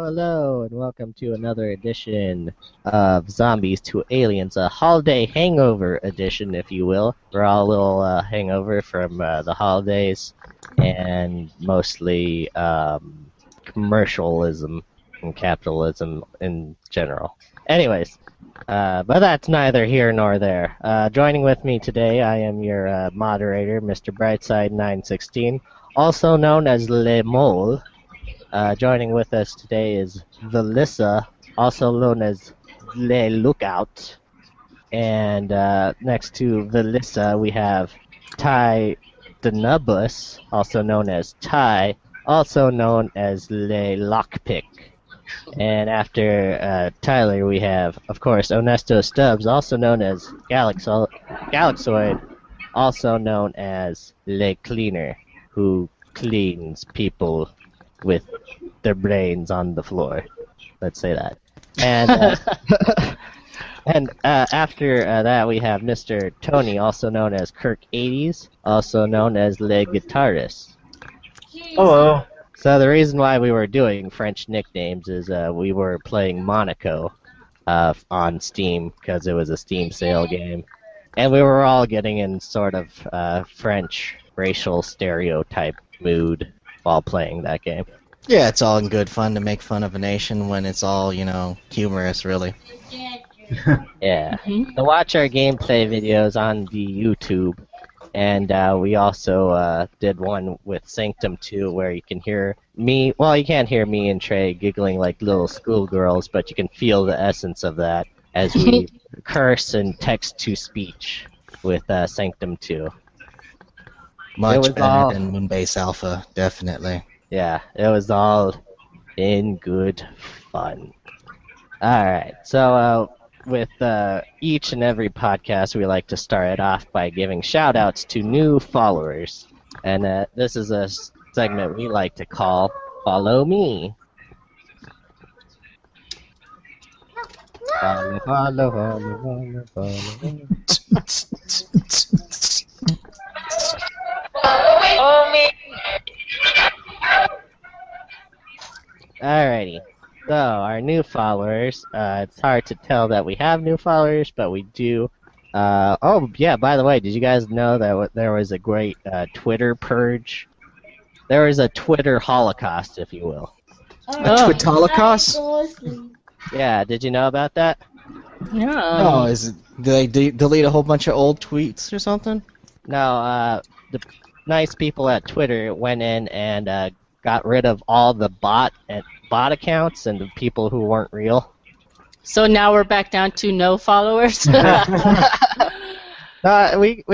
Hello, and welcome to another edition of Zombies to Aliens, a holiday hangover edition, if you will. We're all a little hangover from the holidays and mostly commercialism and capitalism in general. Anyways, but that's neither here nor there. Joining with me today, I am your moderator, Mr. Brightside916, also known as Le Mole. Joining with us today is Velissa, also known as Le Lookout. And next to Velissa, we have Ty Denubus, also known as Ty, also known as Le Lockpick. And after Tyler, we have, of course, Onesto Stubbs, also known as Galaxoid, also known as Le Cleaner, who cleans people with their brains on the floor. Let's say that. And after that, we have Mr. Tony, also known as Kirk80s, also known as Le Guitarist. Hello. So the reason why we were doing French nicknames is we were playing Monaco on Steam because it was a Steam sale game. And we were all getting in sort of French racial stereotype mood while playing that game. Yeah, it's all in good fun to make fun of a nation when it's all, humorous, really. Yeah. So watch our gameplay videos on the YouTube. And we also did one with Sanctum 2 where you can hear me, well, you can't hear me and Trey giggling like little schoolgirls, but you can feel the essence of that as we curse and text-to-speech with Sanctum 2. Much better than Moonbase Alpha, definitely. Yeah, it was all in good fun. Alright, so with each and every podcast, we like to start it off by giving shout-outs to new followers. And this is a segment we like to call Follow Me. Follow. Follow me. Alrighty, so our new followers, it's hard to tell that we have new followers, but we do. Oh, yeah, by the way, did you guys know that there was a great Twitter purge? There was a Twitter holocaust, if you will. A Twitter holocaust? Yeah, did you know about that? No. Did they delete a whole bunch of old tweets or something? No, the nice people at Twitter went in and got rid of all the bot accounts and the people who weren't real. So now we're back down to no followers? We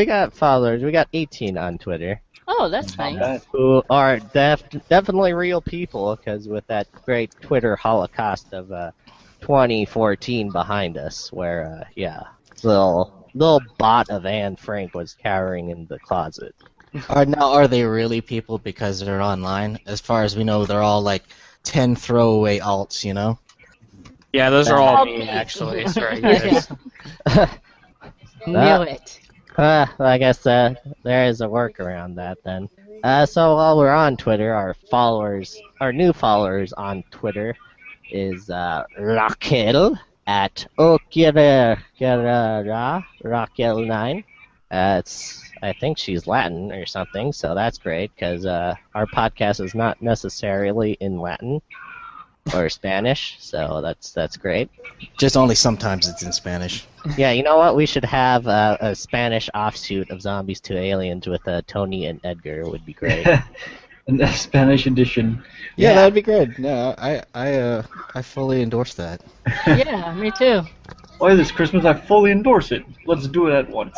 got followers. We got 18 on Twitter. Oh, that's nice. Who are definitely real people, because with that great Twitter holocaust of 2014 behind us, where, little bot of Anne Frank was cowering in the closet. Are they really people because they're online? As far as we know, they're all like 10 throwaway alts, Yeah, those are all me, actually. Sorry, guys. Knew it. I guess there is a workaround that then. So while we're on Twitter, our new followers on Twitter is Raquel at Raquel9. I think she's Latin or something, so that's great, because our podcast is not necessarily in Latin or Spanish, so that's great. Just only sometimes it's in Spanish. Yeah, you know what? We should have a Spanish offshoot of Zombies to Aliens with Tony and Edgar. Would be great. The Spanish edition. Yeah, that'd be good. No, I fully endorse that. Yeah, me too. Why this Christmas I fully endorse it. Let's do it at once.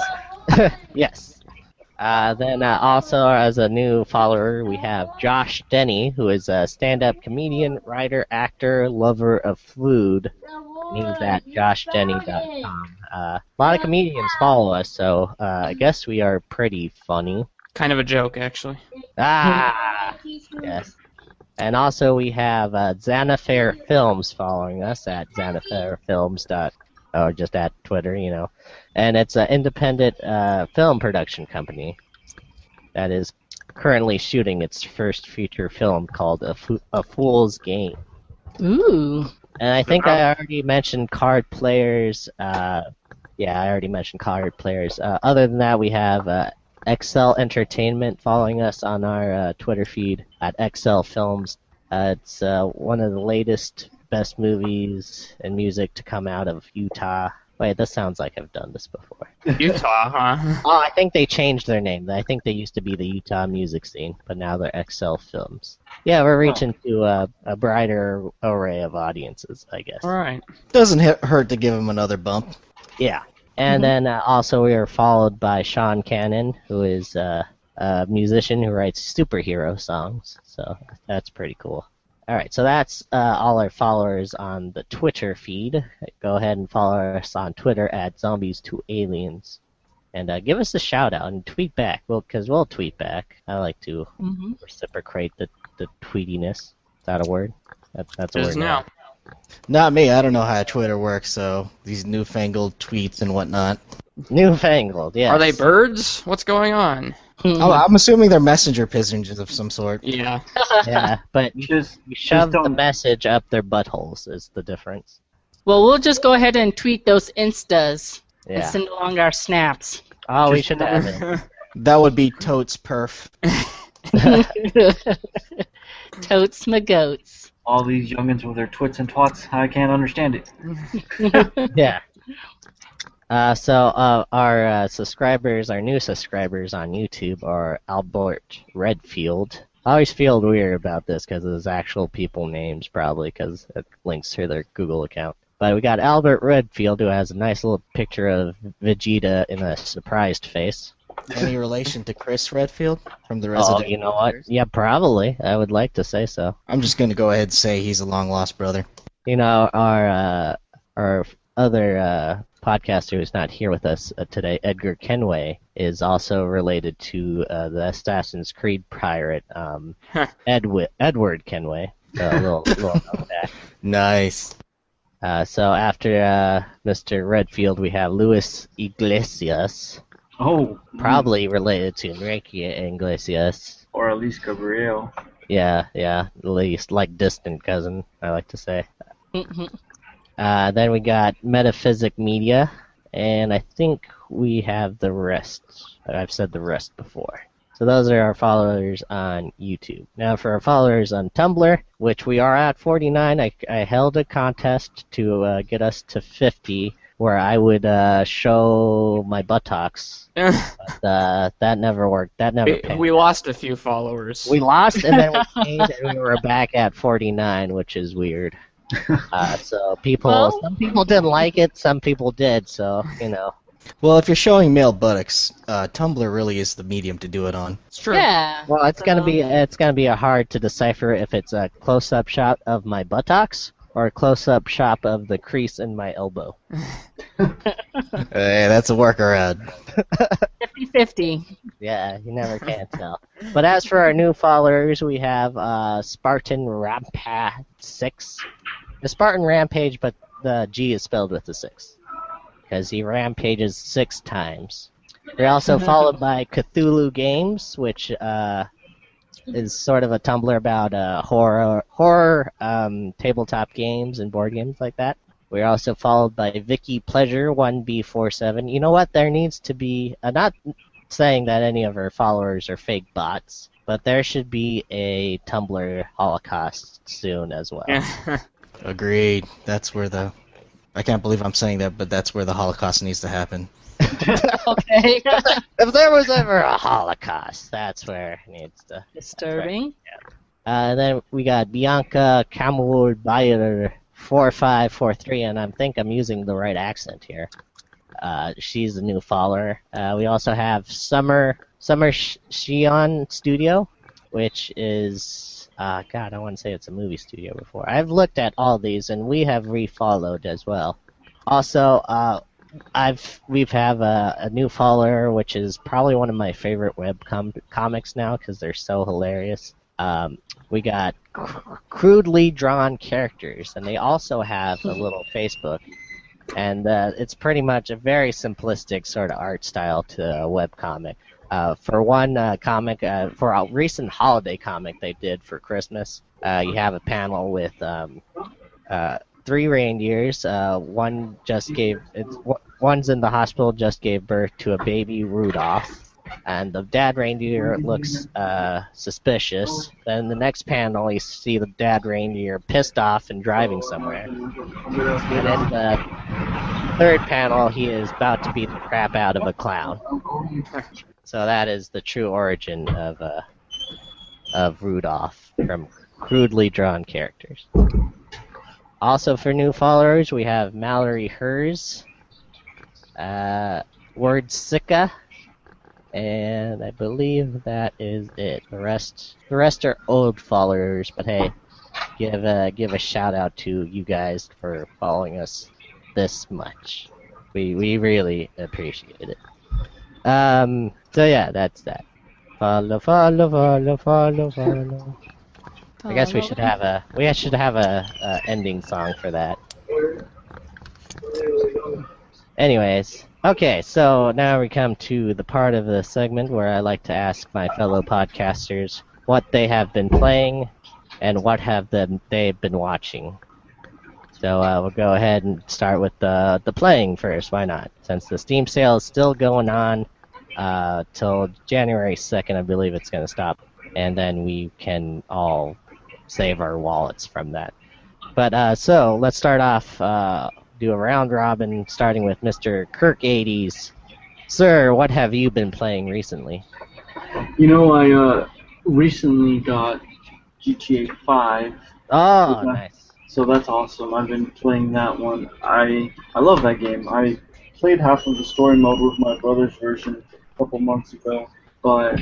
Yes. Then also as a new follower, we have Josh Denny, who is a stand-up comedian, writer, actor, lover of food. And he's at joshdenny.com. A lot of comedians follow us, so I guess we are pretty funny. Kind of a joke, actually. Ah, yes. And also we have Xanafair Films following us at xanafairfilms. Or just at Twitter, you know. And it's an independent film production company that is currently shooting its first feature film called A Fool's Game. Ooh. And I think I already mentioned Card Players. I already mentioned Card Players. Other than that, we have Excel Entertainment following us on our Twitter feed at Excel Films. It's one of the latest best movies and music to come out of Utah. Wait, this sounds like I've done this before. Utah, huh? Oh, I think they changed their name. I think they used to be the Utah Music Scene, but now they're Excel Films. Yeah, we're reaching to a brighter array of audiences, I guess. All right. Doesn't hurt to give him another bump. Yeah. And then also we are followed by Sean Cannon, who is a musician who writes superhero songs. So that's pretty cool. All right, so that's all our followers on the Twitter feed. Go ahead and follow us on Twitter at Zombies2Aliens. And give us a shout-out and tweet back, because we'll tweet back. I like to reciprocate the tweetiness. Is that a word? That's a word now. Not me. I don't know how Twitter works, so these newfangled tweets and whatnot. Newfangled, yes. Are they birds? What's going on? Oh, I'm assuming they're messenger pigeons of some sort. Yeah. Yeah, but you shove the message up their buttholes is the difference. Well, we'll just go ahead and tweet those Instas and Yeah. send along our snaps. Oh, we should have it. That would be totes perf. Totes my goats. All these youngins with their twits and twats, I can't understand it. Yeah. So our subscribers, our new subscribers on YouTube are Albert Redfield. I always feel weird about this because it's actual people names, probably because it links to their Google account. But we got Albert Redfield, who has a nice little picture of Vegeta in a surprised face. Any relation to Chris Redfield from the Oh, Resident you know what? Yeah, probably. I would like to say so. I'm just going to go ahead and say he's a long-lost brother. You know, our other podcaster who's not here with us today, Edgar Kenway, is also related to the Assassin's Creed pirate, Edward Kenway. So a little known fact. Nice. So after Mr. Redfield, we have Luis Iglesias, Oh. probably related to Enrique Iglesias. Or at least Gabriel. Yeah, at least, like distant cousin, I like to say. Then we got Metaphysic Media, and I think we have the rest. I've said the rest before. So those are our followers on YouTube. Now for our followers on Tumblr, which we are at 49, I held a contest to get us to 50, where I would show my buttocks. But that never worked. That never paid. We lost a few followers. We lost, and then we paid, and we were back at 49, which is weird. So some people didn't like it, some people did. So you know. Well, if you're showing male buttocks, Tumblr really is the medium to do it on. It's true. Yeah. Well, it's gonna be hard to decipher if it's a close-up shot of my buttocks or a close-up shot of the crease in my elbow. Hey, that's a workaround. 50-50. Yeah, you never can tell. But as for our new followers, we have Spartan Rampage 6. The Spartan Rampage, but the G is spelled with a 6. Because he rampages 6 times. We're also followed by Cthulhu Games, which is sort of a Tumblr about horror tabletop games and board games like that. We're also followed by Vicky Pleasure 1B47. You know what? There needs to be, not saying that any of our followers are fake bots, but there should be a Tumblr Holocaust soon as well. Agreed. That's where I can't believe I'm saying that, but that's where the Holocaust needs to happen. Okay. If there was ever a Holocaust, that's where it needs to. Disturbing. Then we got Bianca Kamul Bayer 4543, and I think I'm using the right accent here. She's a new follower. We also have Summer Shion Studio, which is God, I want to say it's a movie studio before. I've looked at all these, and we have refollowed as well. Also, we've have a new follower, which is probably one of my favorite comics now because they're so hilarious. We got crudely drawn characters, and they also have a little Facebook. And it's pretty much a very simplistic sort of art style to a webcomic. For one comic, for a recent holiday comic they did for Christmas, you have a panel with 3 reindeers. One's in the hospital, just gave birth to a baby Rudolph, and the dad reindeer looks suspicious. Then the next panel, you see the dad reindeer pissed off and driving somewhere. And in the third panel, he is about to beat the crap out of a clown. So that is the true origin of Rudolph from crudely drawn characters. Also for new followers, we have Mallory Hers, Wordsicka, and I believe that is it. The rest are old followers, but hey, give a shout out to you guys for following us this much. We really appreciate it. So yeah, that's that. Follow. I guess we should have a ending song for that. Anyways, okay, so now we come to the part of the segment where I like to ask my fellow podcasters what they have been playing and what they've been watching. So we'll go ahead and start with the playing first. Why not? Since the Steam sale is still going on till January 2nd, I believe it's going to stop, and then we can all save our wallets from that. But so let's start off. Do a round robin, starting with Mr. Kirk 80s. Sir, what have you been playing recently? You know, I recently got GTA 5. Oh, nice. So that's awesome. I've been playing that one. I love that game. I played half of the story mode with my brother's version a couple months ago, but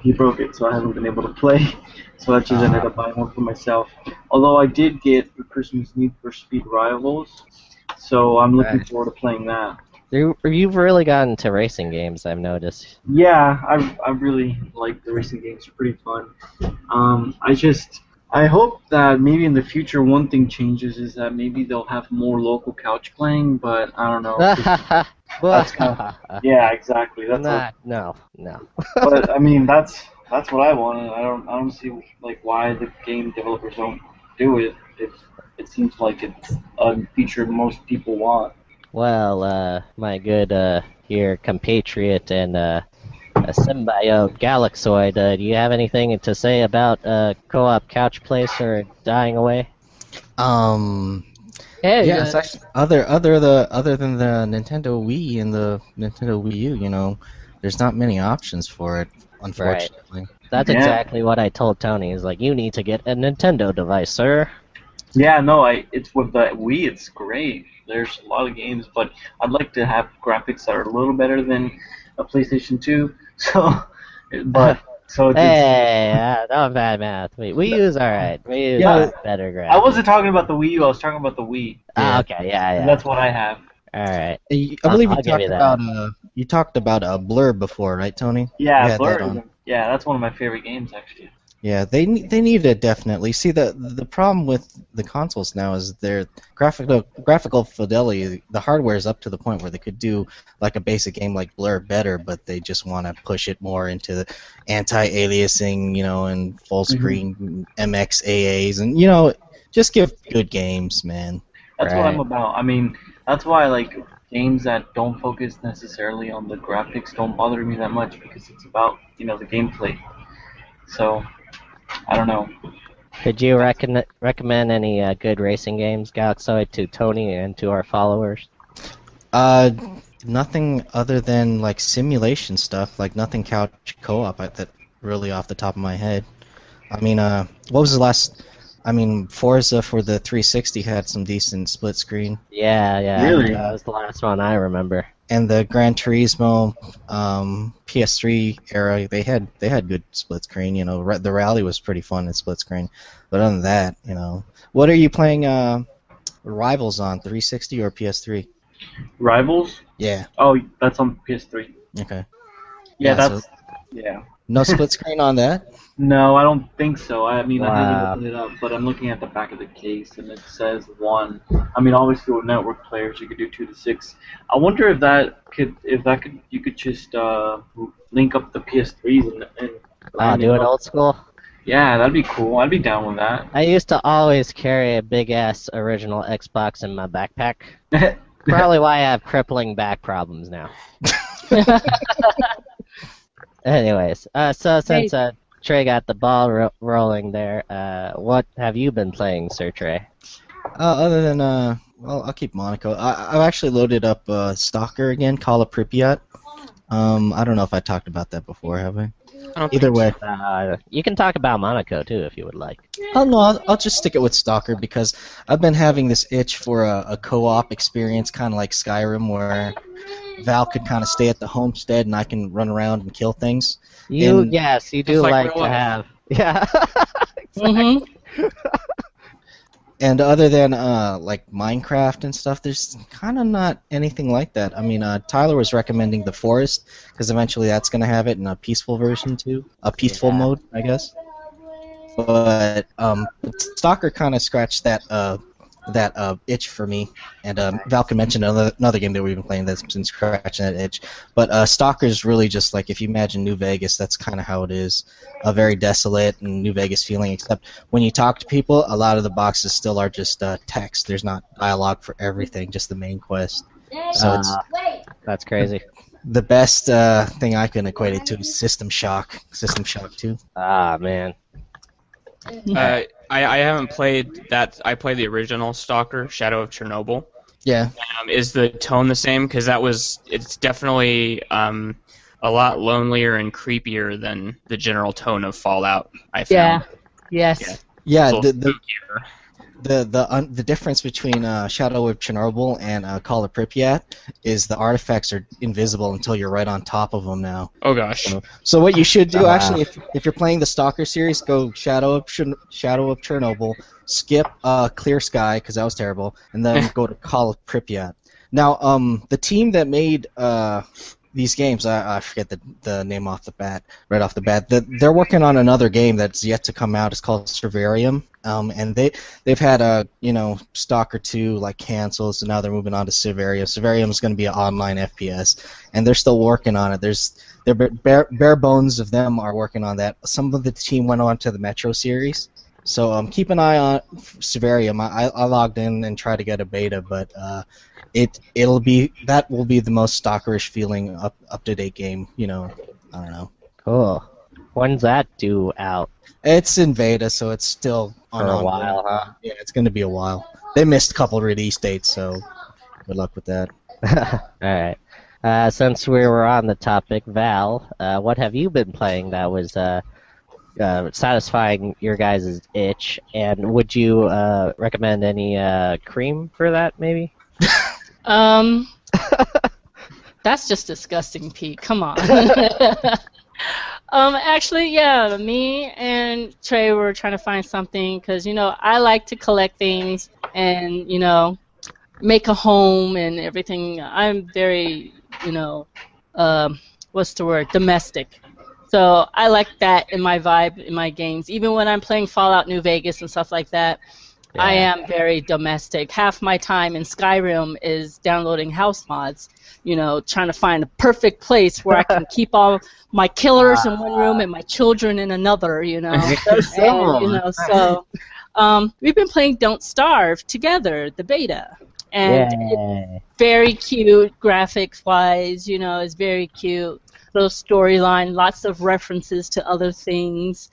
he broke it, so I haven't been able to play. So I just ended up buying one for myself. Although I did get the Christmas Need for Speed Rivals, so I'm looking forward to playing that. You've really gotten into racing games, I've noticed. Yeah, I really like the racing games. They're pretty fun. I hope that maybe in the future one thing changes is that maybe they'll have more local couch playing, but I don't know. Yeah, exactly. No. But I mean, that's what I want. I don't see like why the game developers don't do it. It seems like it's a feature most people want. Well, my good compatriot and a symbiote Galaxoid, do you have anything to say about co-op couch place or dying away? Yes, actually, other than the Nintendo Wii and the Nintendo Wii U, you know, there's not many options for it, unfortunately. Right. That's exactly what I told Tony. Is like, you need to get a Nintendo device, sir. Yeah, no, it's with the Wii, it's great. There's a lot of games, but I'd like to have graphics that are a little better than a PlayStation 2. So hey, not bad math. Wii U's alright. Wii U's better graphics. I wasn't talking about the Wii U. I was talking about the Wii. Okay, yeah. And that's what I have. All right. I believe you talked about Blur before, right, Tony? Yeah, Blur. Yeah, that's one of my favorite games, actually. Yeah, they need it definitely. See, the problem with the consoles now is their graphical fidelity. The hardware is up to the point where they could do like a basic game like Blur better, but they just want to push it more into the anti-aliasing, you know, and full screen MXAAs, and you know, just give good games, man. That's what I'm about. I mean, that's why I like games that don't focus necessarily on the graphics don't bother me that much, because it's about, you know, the gameplay. So I don't know. Could you recommend any good racing games, Galaxoid, to Tony and to our followers? Nothing other than like simulation stuff, like nothing couch co-op that really off the top of my head. I mean, what was the I mean, Forza for the 360 had some decent split screen, Yeah. Really? That was the last one I remember. and the Gran Turismo PS3 era, they had good split screen. You know, the rally was pretty fun in split screen. But other than that, you know, what are you playing Rivals on, 360 or PS3? Rivals? Yeah. Oh, that's on PS3. Okay. Yeah, Yeah, that's so- yeah. No split screen on that? No, I don't think so. I mean, I Wow. haven't opened it up, but I'm looking at the back of the case, and it says 1. I mean, obviously with network players, you could do 2 to 6. I wonder you could just link up the PS3s and Do it old school. Yeah, that'd be cool. I'd be down with that. I used to always carry a big ass original Xbox in my backpack. Probably why I have crippling back problems now. Anyways, so since Trey got the ball rolling there, what have you been playing, Sir Trey? Other than well, I'll keep Monaco. I've actually loaded up Stalker again, Call of Pripyat. I don't know if I talked about that before, have I? I don't Either think way. You can talk about Monaco too if you would like. Oh no, I'll just stick it with Stalker because I've been having this itch for a co-op experience, kind of like Skyrim, where Val could kind of stay at the homestead and I can run around and kill things. Yes, you do Just like like real to life. have. Yeah. Mm-hmm. And other than like Minecraft and stuff, there's kind of not anything like that. I mean, Tyler was recommending The Forest because eventually that's going to have it in a peaceful version too, a peaceful mode, I guess. But Stalker kind of scratched that itch for me, and Val can mention another game that we've been playing that's been scratching that itch. But Stalker's really just like, if you imagine New Vegas, that's kind of how it is, a very desolate and New Vegas feeling. Except when you talk to people, a lot of the boxes still are just text. There's not dialogue for everything, just the main quest. So it's That's crazy. the best thing I can equate it to is System Shock 2. Ah, man. I haven't played that. I played the original Stalker, Shadow of Chernobyl. Yeah. Is the tone the same? Because it's definitely a lot lonelier and creepier than the general tone of Fallout, I Yeah. found. Yes. Yeah, It's a little spookier. the difference between Shadow of Chernobyl and Call of Pripyat is the artifacts are invisible until you're right on top of them now. Oh gosh. So what you should do Wow. actually, if you're playing the Stalker series, go Shadow of Chernobyl, skip Clear Sky because that was terrible, and then go to Call of Pripyat. Now, the team that made these games, I forget the name right off the bat. They're working on another game that's yet to come out. It's called Servarium, and they've had Stalker 2 like canceled, so now they're moving on to Servarium. Servarium is going to be an online FPS, and they're still working on it. They're bare bones of them are working on that. Some of the team went on to the Metro series, so keep an eye on Servarium. I logged in and tried to get a beta, but that will be the most stalkerish feeling up to date game. I don't know. Cool. When's that due out? It's in beta, so it's still on For a ongoing. while, huh? Yeah, it's going to be a while. They missed a couple release dates, so good luck with that. All right. Since we were on the topic, Val, what have you been playing that was satisfying your guys' itch? And would you recommend any cream for that, maybe? That's just disgusting, Pete. Come on. Actually, yeah, me and Trey were trying to find something because, I like to collect things and, make a home and everything. I'm very, what's the word? Domestic. So I like that in my vibe, in my games. Even when I'm playing Fallout New Vegas and stuff like that, Yeah. I am very domestic. Half my time in Skyrim is downloading house mods, trying to find a perfect place where I can keep all my killers in one room and my children in another, So we've been playing Don't Starve together, the beta. And it's very cute graphics-wise, it's very cute. Little storyline, lots of references to other things,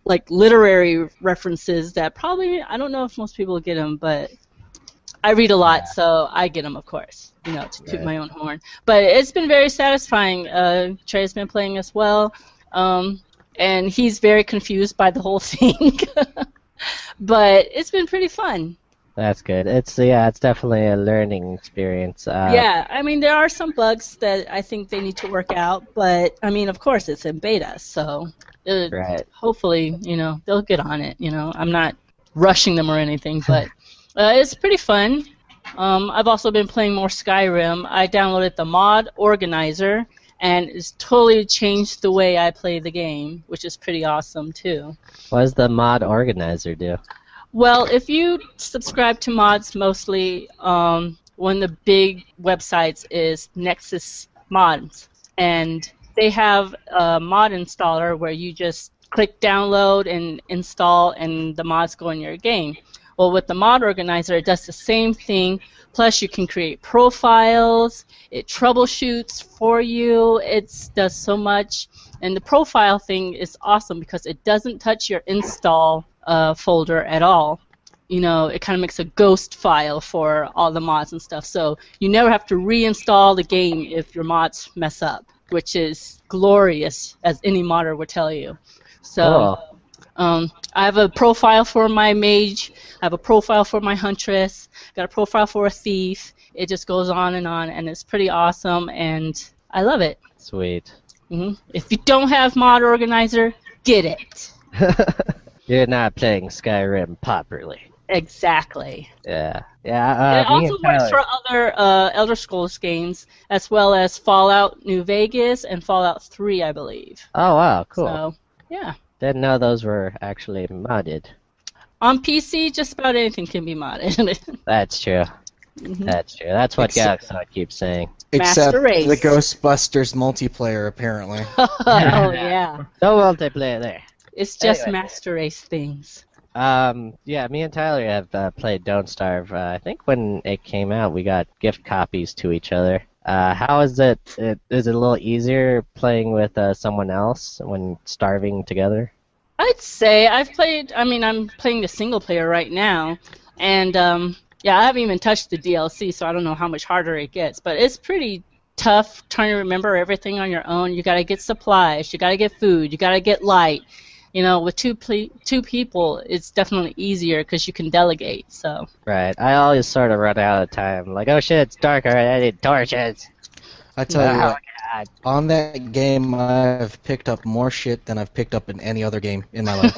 like literary references that probably, I don't know if most people get them, but I read a lot, so I get them, of course, to toot my own horn. But it's been very satisfying. Trey's been playing as well, and he's very confused by the whole thing. But it's been pretty fun. That's good. It's definitely a learning experience. Yeah, I mean, there are some bugs that I think they need to work out, but I mean, of course, it's in beta, so Right. hopefully, they'll get on it. I'm not rushing them or anything, but it's pretty fun. I've also been playing more Skyrim. I downloaded the mod organizer, and it's totally changed the way I play the game, which is pretty awesome too. What does the mod organizer do? Well, if you subscribe to mods mostly, one of the big websites is Nexus Mods, and they have a mod installer where you just click download and install, and the mods go in your game. Well, with the mod organizer, it does the same thing, plus you can create profiles, it troubleshoots for you, it does so much, and the profile thing is awesome because it doesn't touch your install folder at all. It kind of makes a ghost file for all the mods and stuff, so you never have to reinstall the game if your mods mess up, which is glorious, as any modder would tell you. So, I have a profile for my mage, I have a profile for my huntress, got a profile for a thief. It just goes on, and it's pretty awesome, and I love it. Sweet. If you don't have mod organizer, get it. You're not playing Skyrim properly. Exactly. Yeah. It also works for other Elder Scrolls games, as well as Fallout New Vegas and Fallout 3, I believe. Oh, wow, cool. So, yeah. Didn't know those were actually modded. On PC, just about anything can be modded. That's true. That's true. That's what Galaxy keeps saying. Except Master Race. the Ghostbusters multiplayer, apparently. Oh, yeah. No multiplayer there. It's just Anyway. Master Race things. Yeah, me and Tyler have played Don't Starve. I think when it came out, we got gift copies to each other. How is it? Is it a little easier playing with someone else when starving together? I'd say I'm playing the single player right now, and yeah, I haven't even touched the DLC, so I don't know how much harder it gets, but it's pretty tough trying to remember everything on your own. You gotta get supplies, you gotta get food, you gotta get light. With two people, it's definitely easier because you can delegate. So. Right. I always sort of run out of time. Like, oh shit, it's dark already. I need torches. I tell you what, God. on that game, I've picked up more shit than I've picked up in any other game in my life.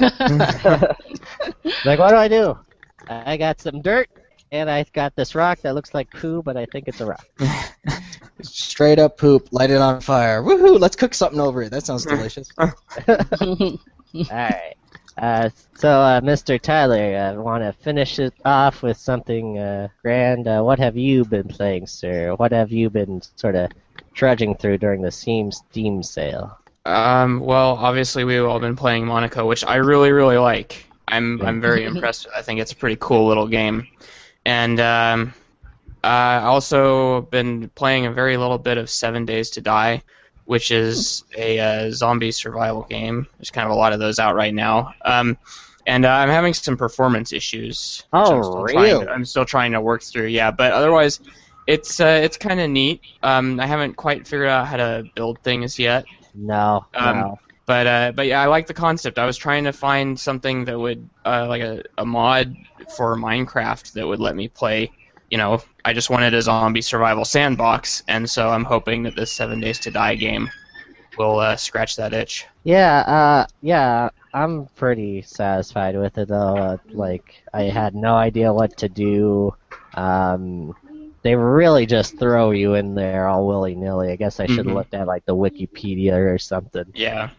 Like, what do I do? I got some dirt, and I got this rock that looks like poo, but I think it's a rock. Straight up poop, light it on fire. Woohoo! Let's cook something over it. That sounds delicious. Alright. So, Mr. Tyler, I want to finish it off with something grand. What have you been playing, sir? What have you been sort of trudging through during the Steam sale? Well, obviously we've all been playing Monaco, which I really, really like. I'm very impressed. I think it's a pretty cool little game. And I also been playing a very little bit of 7 Days to Die, which is a zombie survival game. There's kind of a lot of those out right now. And I'm having some performance issues. Oh, really? I'm still trying to work through, yeah. But otherwise, it's kind of neat. I haven't quite figured out how to build things yet. No. But yeah, I like the concept. I was trying to find something that would, like a mod for Minecraft that would let me play. I just wanted a zombie survival sandbox, and so I'm hoping that this 7 Days to Die game will scratch that itch. Yeah, I'm pretty satisfied with it, though. I had no idea what to do. They really just throw you in there all willy-nilly. I guess I should have looked at, the Wikipedia or something. Yeah.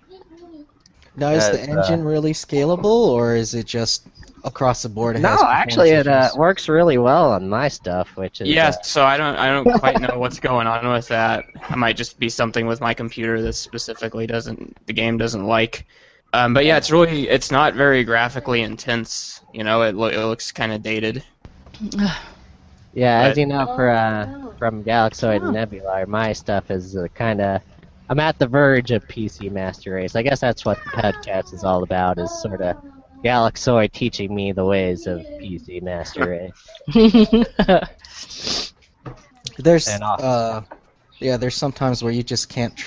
Now, is the engine really scalable, or is it just across the board? No, actually, it works really well on my stuff, which is... Yes, so I don't quite know what's going on with that. It might just be something with my computer that specifically the game doesn't like. But yeah, it's not very graphically intense. It looks kind of dated. Yeah, as you know, from Galaxoid and Nebula, my stuff is kind of... I'm at the verge of PC Master Race. I guess that's what the podcast is all about, is sort of Galaxoid teaching me the ways of PC Master Race. There's there's sometimes where you just can't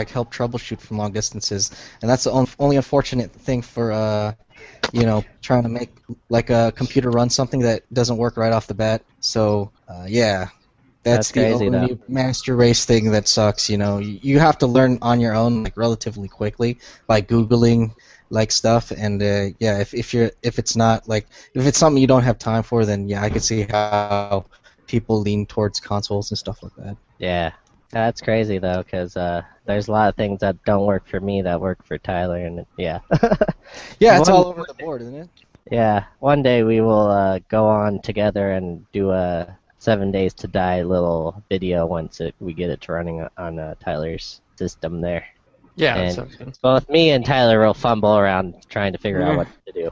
help troubleshoot from long distances, and that's the only unfortunate thing for trying to make like a computer run something that doesn't work right off the bat. So yeah, that's the crazy, only though. master race thing that sucks. You have to learn on your own like relatively quickly by googling like stuff, and yeah, if it's not like if it's something you don't have time for, then yeah, I could see how people lean towards consoles and stuff like that. Yeah, that's crazy though, because there's a lot of things that don't work for me that work for Tyler, and yeah. Yeah, it's One- all over the board, isn't it? Yeah, one day we will go on together and do a 7 Days to Die little video once we get it to running on Tyler's system there. Yeah, that And sounds good. both me and Tyler will fumble around trying to figure out what to do.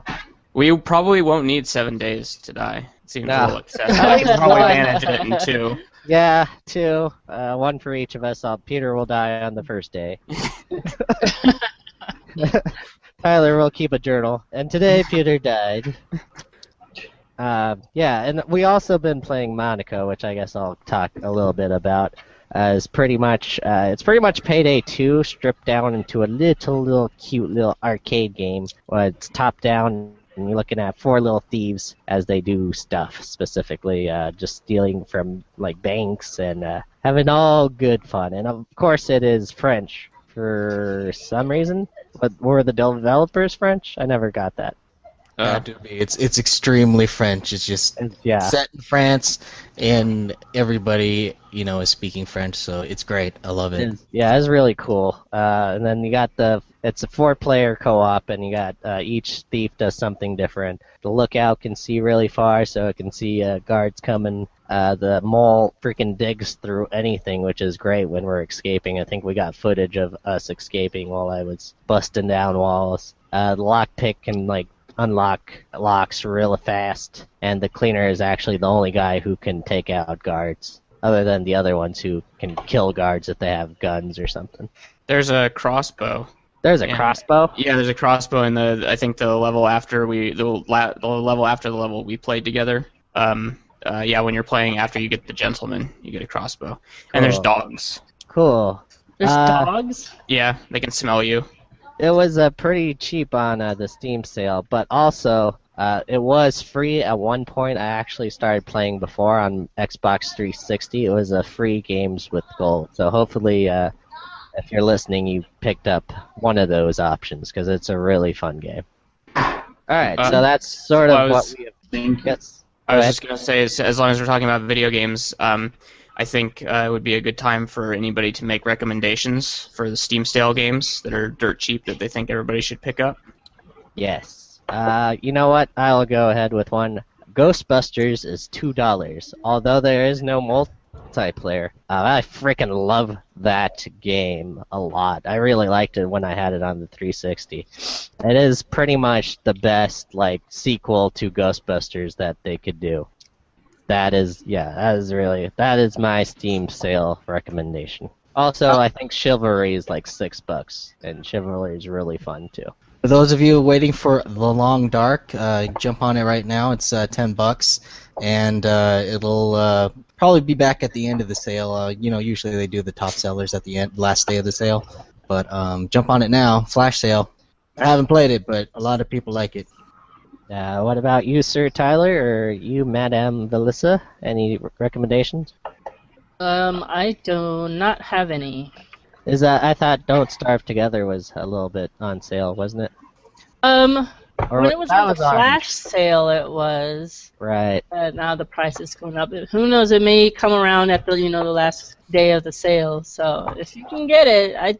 We probably won't need 7 days to die. It seems No. a little excessive. I can probably manage it in 2. Yeah, 2. One for each of us. Peter will die on the first day. Tyler will keep a journal. And today, Peter died. Yeah, and we also been playing Monaco, which I guess I'll talk a little bit about. It's pretty much Payday 2 stripped down into a little cute little arcade game. It's top down, and you're looking at 4 little thieves as they do stuff, specifically just stealing from like banks and having all good fun. And of course, it is French for some reason. But were the developers French? I never got that. Yeah, dude, it's extremely French. It's just Yeah. set in France, and everybody is speaking French, so it's great. I love it. Yeah, it's really cool. And then you got it's a 4-player co-op, and you got each thief does something different. The lookout can see really far, so it can see guards coming. The mole freaking digs through anything, which is great when we're escaping. I think we got footage of us escaping while I was busting down walls. The lockpick can unlock locks real fast, and the cleaner is actually the only guy who can take out guards, other than the other ones who can kill guards if they have guns or something. There's a crossbow. There's a crossbow? Yeah, there's a crossbow in I think the level after the level after the level we played together. Yeah, when you're playing after you get the gentleman, you get a crossbow. And there's dogs. Cool. There's dogs? Yeah, they can smell you. It was pretty cheap on the Steam sale, but also it was free at one point. I actually started playing before on Xbox 360. It was a free games with gold. So hopefully, if you're listening, you picked up one of those options because it's a really fun game. All right, so that's sort of what we have. Yes. I was just going to say, as long as we're talking about video games, I think it would be a good time for anybody to make recommendations for the Steam sale games that are dirt cheap that they think everybody should pick up. Yes. You know what? I'll go ahead with one. Ghostbusters is $2. Although there is no multiplayer, I freaking love that game a lot. I really liked it when I had it on the 360. It is pretty much the best sequel to Ghostbusters that they could do. That is my Steam sale recommendation. Also, I think Chivalry is like $6, and Chivalry is really fun too. For those of you waiting for The Long Dark, jump on it right now. It's $10, and it'll probably be back at the end of the sale. Usually they do the top sellers at the last day of the sale, but jump on it now. Flash sale. I haven't played it, but a lot of people like it. What about you, Sir Tyler, or you, Madame Velissa? Any recommendations? I do not have any. I thought Don't Starve Together was a little bit on sale, wasn't it? Or When it was on the flash sale, it was. Right. Now the price is going up. Who knows? It may come around at the last day of the sale. So if you can get it, I'd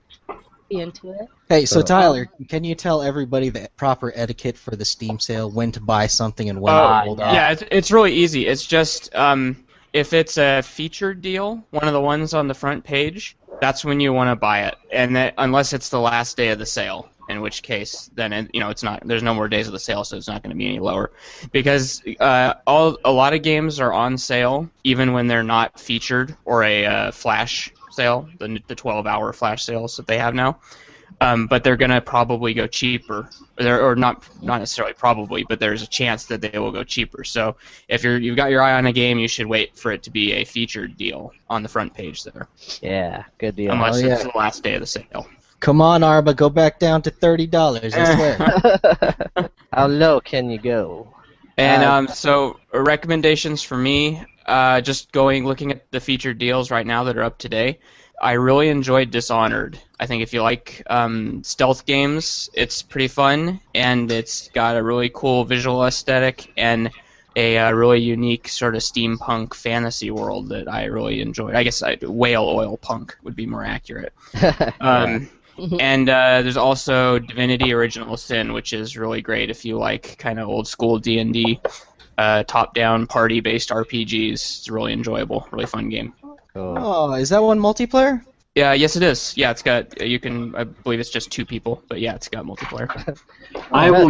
be into it. Hey, so Tyler, can you tell everybody the proper etiquette for the Steam sale, when to buy something and when to hold off? Yeah, it's really easy. It's just if it's a featured deal, one of the ones on the front page, that's when you want to buy it, and unless it's the last day of the sale, in which case then it's not. There's no more days of the sale, so it's not going to be any lower, because a lot of games are on sale even when they're not featured or a flash sale, the 12-hour flash sales that they have now. But they're going to probably go cheaper, or not necessarily probably, but there's a chance that they will go cheaper. So if you've got your eye on a game, you should wait for it to be a featured deal on the front page there. Yeah, good deal. Unless it's the last day of the sale. Come on, Arba, go back down to $30, I swear. How low can you go? And so recommendations for me, just looking at the featured deals right now that are up today. I really enjoyed Dishonored. I think if you like stealth games, it's pretty fun, and it's got a really cool visual aesthetic and a really unique sort of steampunk fantasy world that I really enjoyed. I guess whale oil punk would be more accurate. And there's also Divinity Original Sin, which is really great if you like kind of old school D&D, top-down party-based RPGs. It's really enjoyable, really fun game. Cool. Oh, is that one multiplayer? Yeah, yes it is. Yeah, it's got I believe it's just 2 people, but yeah, it's got multiplayer. I will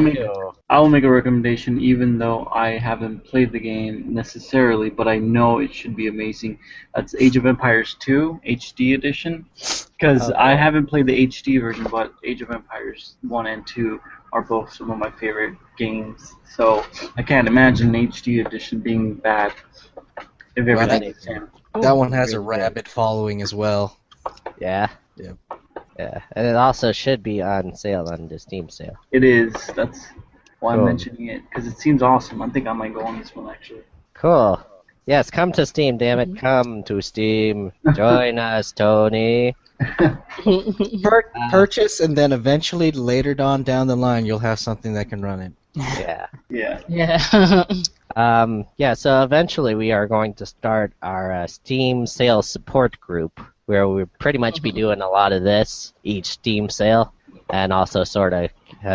make a recommendation, even though I haven't played the game necessarily, but I know it should be amazing. That's Age of Empires 2 HD edition, because I haven't played the HD version, but Age of Empires 1 and 2 are both some of my favorite games. So I can't imagine an HD edition being bad if everything is the same. That one has a rabid following as well. Yeah. Yeah. Yeah, and it also should be on sale on the Steam sale. It is. That's why I'm Cool. mentioning it, because it seems awesome. I think I might go on this one, actually. Cool. Yes, come to Steam, damn it. Come to Steam. Join us, Tony. Purchase, and then eventually, later down the line, you'll have something that can run it. Yeah. Yeah. Yeah. Yeah, so eventually we are going to start our Steam sales support group, where we'll pretty much be doing a lot of this each Steam sale, and also sort of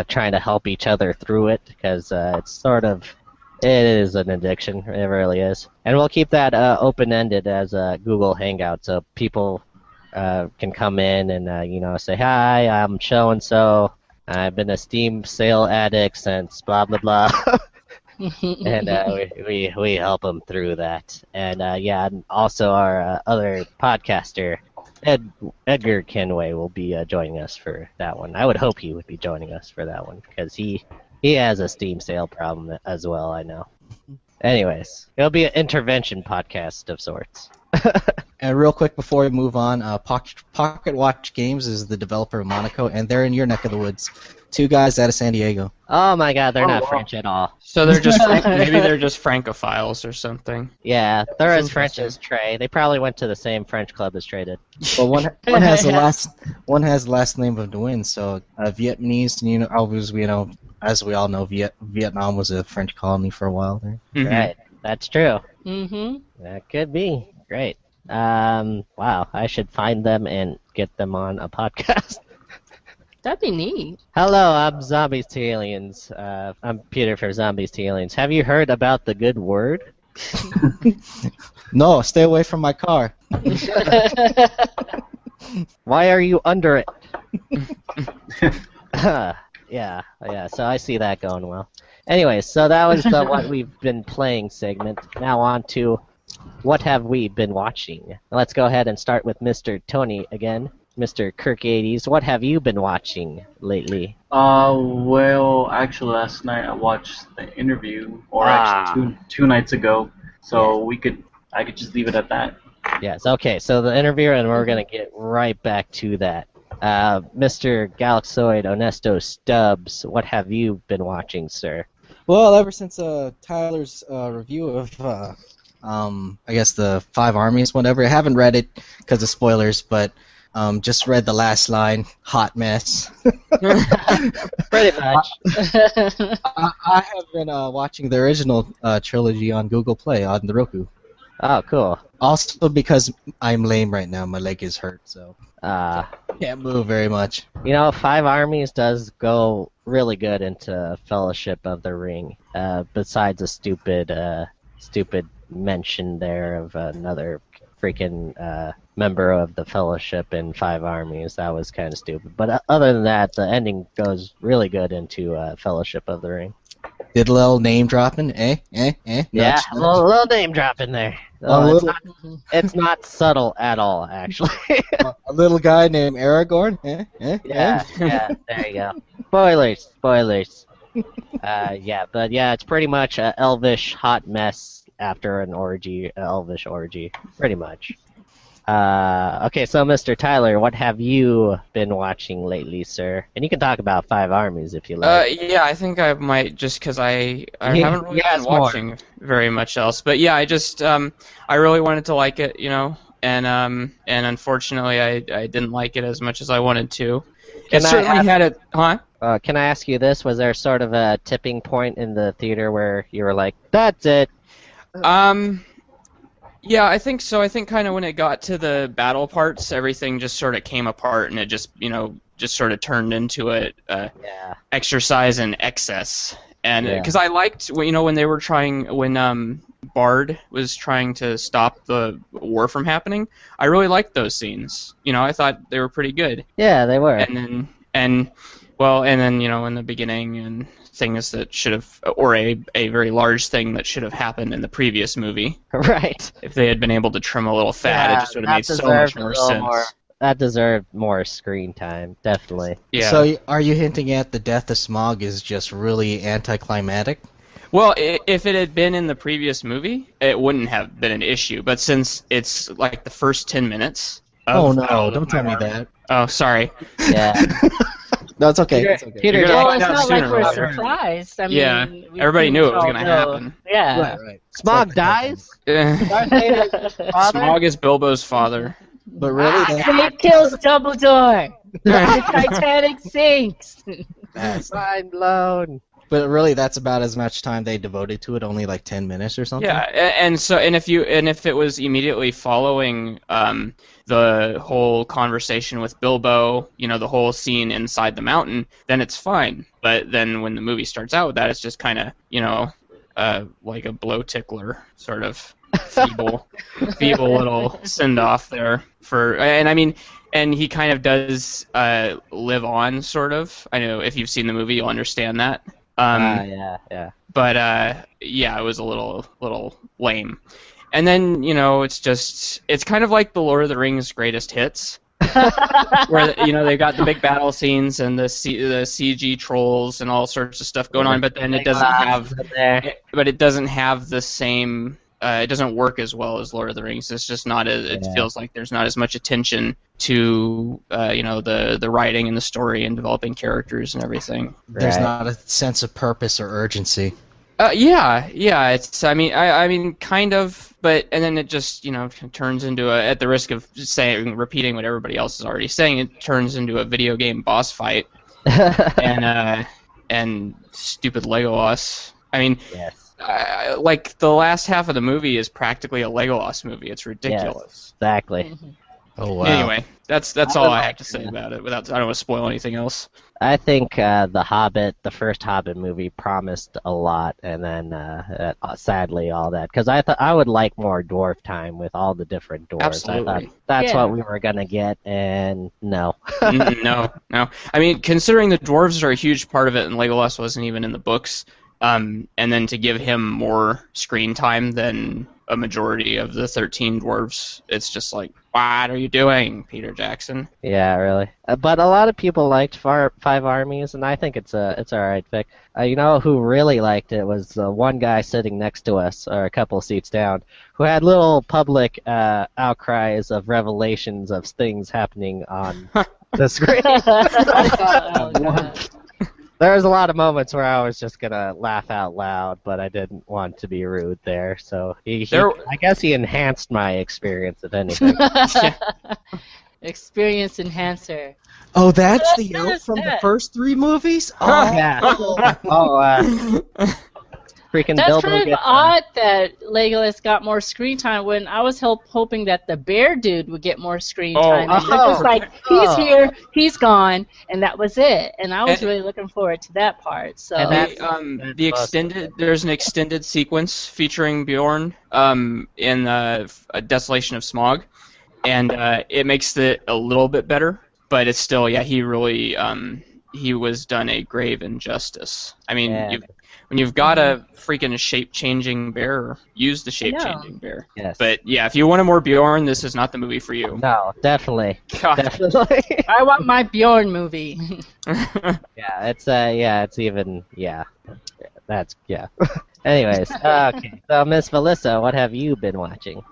trying to help each other through it, because it is an addiction, it really is. And we'll keep that open-ended as a Google Hangout, so people can come in and say, hi, I'm so-and-so, I've been a Steam sale addict since blah, blah, blah. And we help them through that. And and also our other podcaster, Edgar Kenway, will be joining us for that one. I would hope he would be joining us for that one, because he has a Steam sale problem as well, I know. Anyways, it'll be an intervention podcast of sorts. And real quick before we move on, Pocket Watch Games is the developer of Monaco, and they're in your neck of the woods. 2 guys out of San Diego. Oh my god, they're not wow. French at all. So they're just maybe they're just francophiles or something. Yeah, they're as French as Trey. They probably went to the same French club as Trey did. Well, one has the last name of Nguyen, so Vietnamese. And as we all know, Vietnam was a French colony for a while there. Mhm. Right, that's true. Mm-hmm. That could be. Great. Wow, I should find them and get them on a podcast. That'd be neat. Hello, I'm Zombies to Aliens. I'm Peter for Zombies to Aliens. Have you heard about the good word? No, stay away from my car. Why are you under it? Yeah, so I see that going well. Anyways, so that was the what we've been playing segment. Now on to what have we been watching. Let's go ahead and start with Mr. Tony again. Mr. Kirk80s, what have you been watching lately? Well, actually, last night I watched the interview, or actually two nights ago. So I could just leave it at that. Yes, okay, so the interview, and we're going to get right back to that. Mr. Galaxoid Honesto Stubbs, what have you been watching, sir? Well, ever since Tyler's review of, I guess the 5 Armies, whatever. I haven't read it because of spoilers, but just read the last line, hot mess. Pretty much. I have been watching the original trilogy on Google Play on the Roku. Oh, cool. Also because I'm lame right now, my leg is hurt, so can't move very much. 5 Armies does go really good into Fellowship of the Ring. Besides a stupid mention there of another freaking member of the Fellowship in 5 Armies. That was kind of stupid. But other than that, the ending goes really good into Fellowship of the Ring. Did a little name dropping? Yeah, Nudge, a little name drop in there. It's not subtle at all, actually. A little guy named Aragorn? Yeah, there you go. Spoilers. It's pretty much an elvish hot mess after an orgy, elvish orgy, pretty much. Okay, so Mr. Tyler, what have you been watching lately, sir? And you can talk about Five Armies if you like. Yeah, I think I might just because I haven't really yes, been watching very much else. But yeah, I just I really wanted to like it, and unfortunately I didn't like it as much as I wanted to. It certainly had it, huh? Can I ask you this? Was there sort of a tipping point in the theater where you were like, "That's it"? Yeah, I think so. I think kind of when it got to the battle parts, everything just sort of came apart, and it just just sort of turned into a exercise in excess. And because I liked, when they were when Bard was trying to stop the war from happening, I really liked those scenes. I thought they were pretty good. Yeah, they were. And then in the beginning and things that should have, or a very large thing that should have happened in the previous movie. Right. If they had been able to trim a little fat, it just would have made so much more sense. That deserved more screen time, definitely. Yeah. So are you hinting at the death of Smog is just really anticlimactic? Well, if it had been in the previous movie, it wouldn't have been an issue. But since it's like the first 10 minutes. Oh no! Don't tell me that. Oh, sorry. Yeah. No, it's okay. It's okay. Peter, well, it's not like we're surprised. I mean, everybody knew it was going to happen. Yeah. Right. Smog dies? Darth Vader's father? Smog is Bilbo's father. But really, Snape kills Dumbledore. The Titanic sinks. Mind blown. But really, that's about as much time they devoted to it, only like 10 minutes or something. Yeah, and if it was immediately following the whole conversation with Bilbo, the whole scene inside the mountain, then it's fine. But then when the movie starts out with that, it's just kind of, like a blow tickler, sort of feeble little send off there and he kind of does live on, sort of. I know if you've seen the movie, you'll understand that. Yeah. But it was a little lame. And then it's kind of like the Lord of the Rings greatest hits, where they've got the big battle scenes and the CG trolls and all sorts of stuff going on, but then it doesn't have the same. It doesn't work as well as Lord of the Rings. It's just not as. It feels like there's not as much attention to the writing and the story and developing characters and everything. There's not a sense of purpose or urgency. It's. I mean, kind of, but and then it just turns into at the risk of repeating what everybody else is already saying, it turns into a video game boss fight, and stupid Legolas. I mean. Yes. Like the last half of the movie is practically a Legolas movie. It's ridiculous. Yes, exactly. Oh wow. Anyway, that's all I have to say about it. I don't want to spoil anything else. I think the first Hobbit movie, promised a lot, and then sadly all that. Because I thought I would like more dwarf time with all the different dwarves. Absolutely. I thought that's what we were gonna get, and no. No. I mean, considering the dwarves are a huge part of it, and Legolas wasn't even in the books. And then to give him more screen time than a majority of the 13 dwarves, it's just like, what are you doing, Peter Jackson? Yeah, really. But a lot of people liked Five Armies, and I think it's all right pick. You know who really liked it was one guy sitting next to us, or a couple seats down, who had little public outcries of revelations of things happening on the screen. There was a lot of moments where I was just gonna laugh out loud, but I didn't want to be rude there. So I guess he enhanced my experience, if anything. Experience enhancer. Oh, that's the elf from the first 3 movies? Oh, yeah. Freaking That's Bilbo kind of odd that Legolas got more screen time when I was hoping that the bear dude would get more screen time. And it was like, he's here, he's gone, and that was it. And I was really looking forward to that part. So there's an extended sequence featuring Bjorn in A Desolation of Smog, and it makes it a little bit better, but it's still, he really he was done a grave injustice. I mean, when you've got a freaking shape-changing bear, use the shape-changing bear. Yes. But yeah, if you want a more Bjorn, this is not the movie for you. No, definitely. God. Definitely. I want my Bjorn movie. It's even that's Anyways, okay. So Miss Melissa, what have you been watching?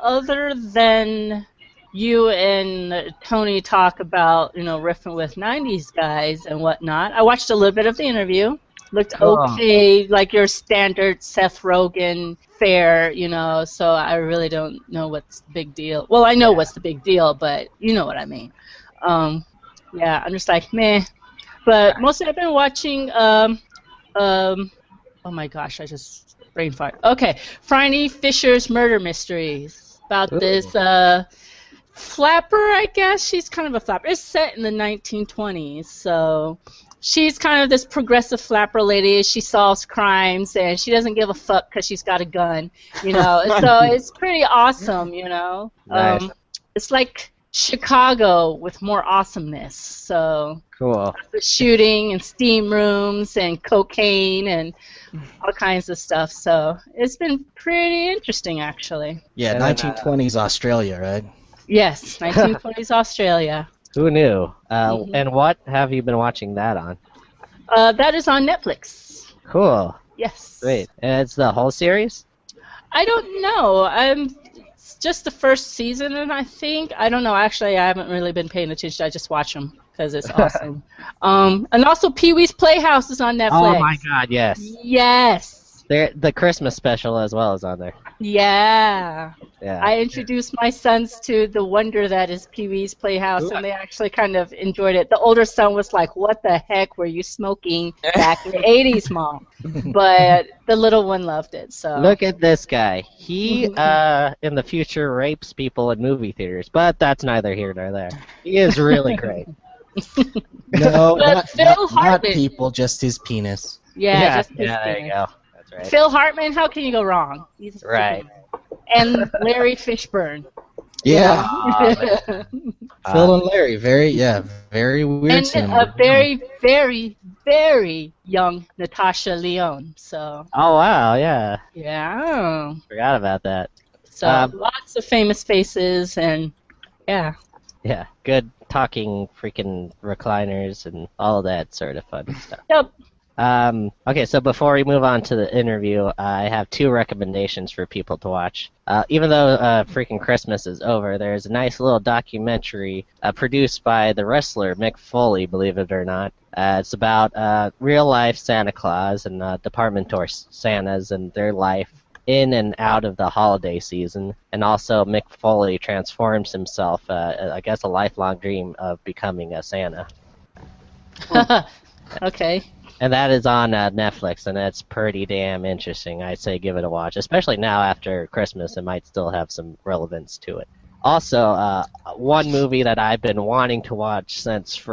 other than you and Tony talk about, riffing with 90s guys and whatnot, I watched a little bit of the interview. Looked okay, like your standard Seth Rogen fare, so I really don't know what's the big deal. Well, I know what's the big deal, but you know what I mean. Yeah, I'm just like, meh. But mostly I've been watching, oh my gosh, I just brain fart. Okay, Franny Fisher's Murder Mysteries. About this flapper, I guess. She's kind of a flapper. It's set in the 1920s, so she's kind of this progressive flapper lady. She solves crimes, and she doesn't give a fuck because she's got a gun, So it's pretty awesome, Nice. It's like Chicago with more awesomeness. So Cool. the shooting and steam rooms and cocaine and all kinds of stuff. So it's been pretty interesting, actually. Yeah, And then, 1920s Australia, right? Yes, 1920s Australia. Who knew? And what have you been watching that on? That is on Netflix. Cool. Yes. Great. And it's the whole series? I don't know. It's just the first season, and I think I don't know. Actually, I haven't really been paying attention. I just watch them because it's awesome. And also, Pee-wee's Playhouse is on Netflix. Oh my God, yes. Yes. The Christmas special as well is on there. Yeah. Yeah. I introduced my sons to the wonder that is Pee-wee's Playhouse, and they actually kind of enjoyed it. The older son was like, "What the heck were you smoking back in the 80s, Mom?" But the little one loved it. So Look at this guy. He, in the future, rapes people in movie theaters, but that's neither here nor there. He is really great. No, But Phil not Hartman. people, just his penis. yeah, just his there you penis. go. That's right. Phil Hartman, how can you go wrong? He's Right. And Larry Fishburne. Yeah, Ah, Phil and Larry, very weird. And cinema. a very, very, very young Natasha Lyonne. So, oh, wow, yeah. yeah. Forgot about that. So, lots of famous faces, and yeah. Yeah, good talking freaking recliners and all of that sort of fun stuff. Yep. Okay, so before we move on to the interview, I have two recommendations for people to watch. Even though freaking Christmas is over, there's a nice little documentary produced by the wrestler Mick Foley, believe it or not. It's about real-life Santa Claus and department store Santas and their life in and out of the holiday season, and also Mick Foley transforms himself, I guess a lifelong dream of becoming a Santa. Okay. And that is on Netflix, and it's pretty damn interesting. I'd say give it a watch, especially now after Christmas. It might still have some relevance to it. Also, one movie that I've been wanting to watch since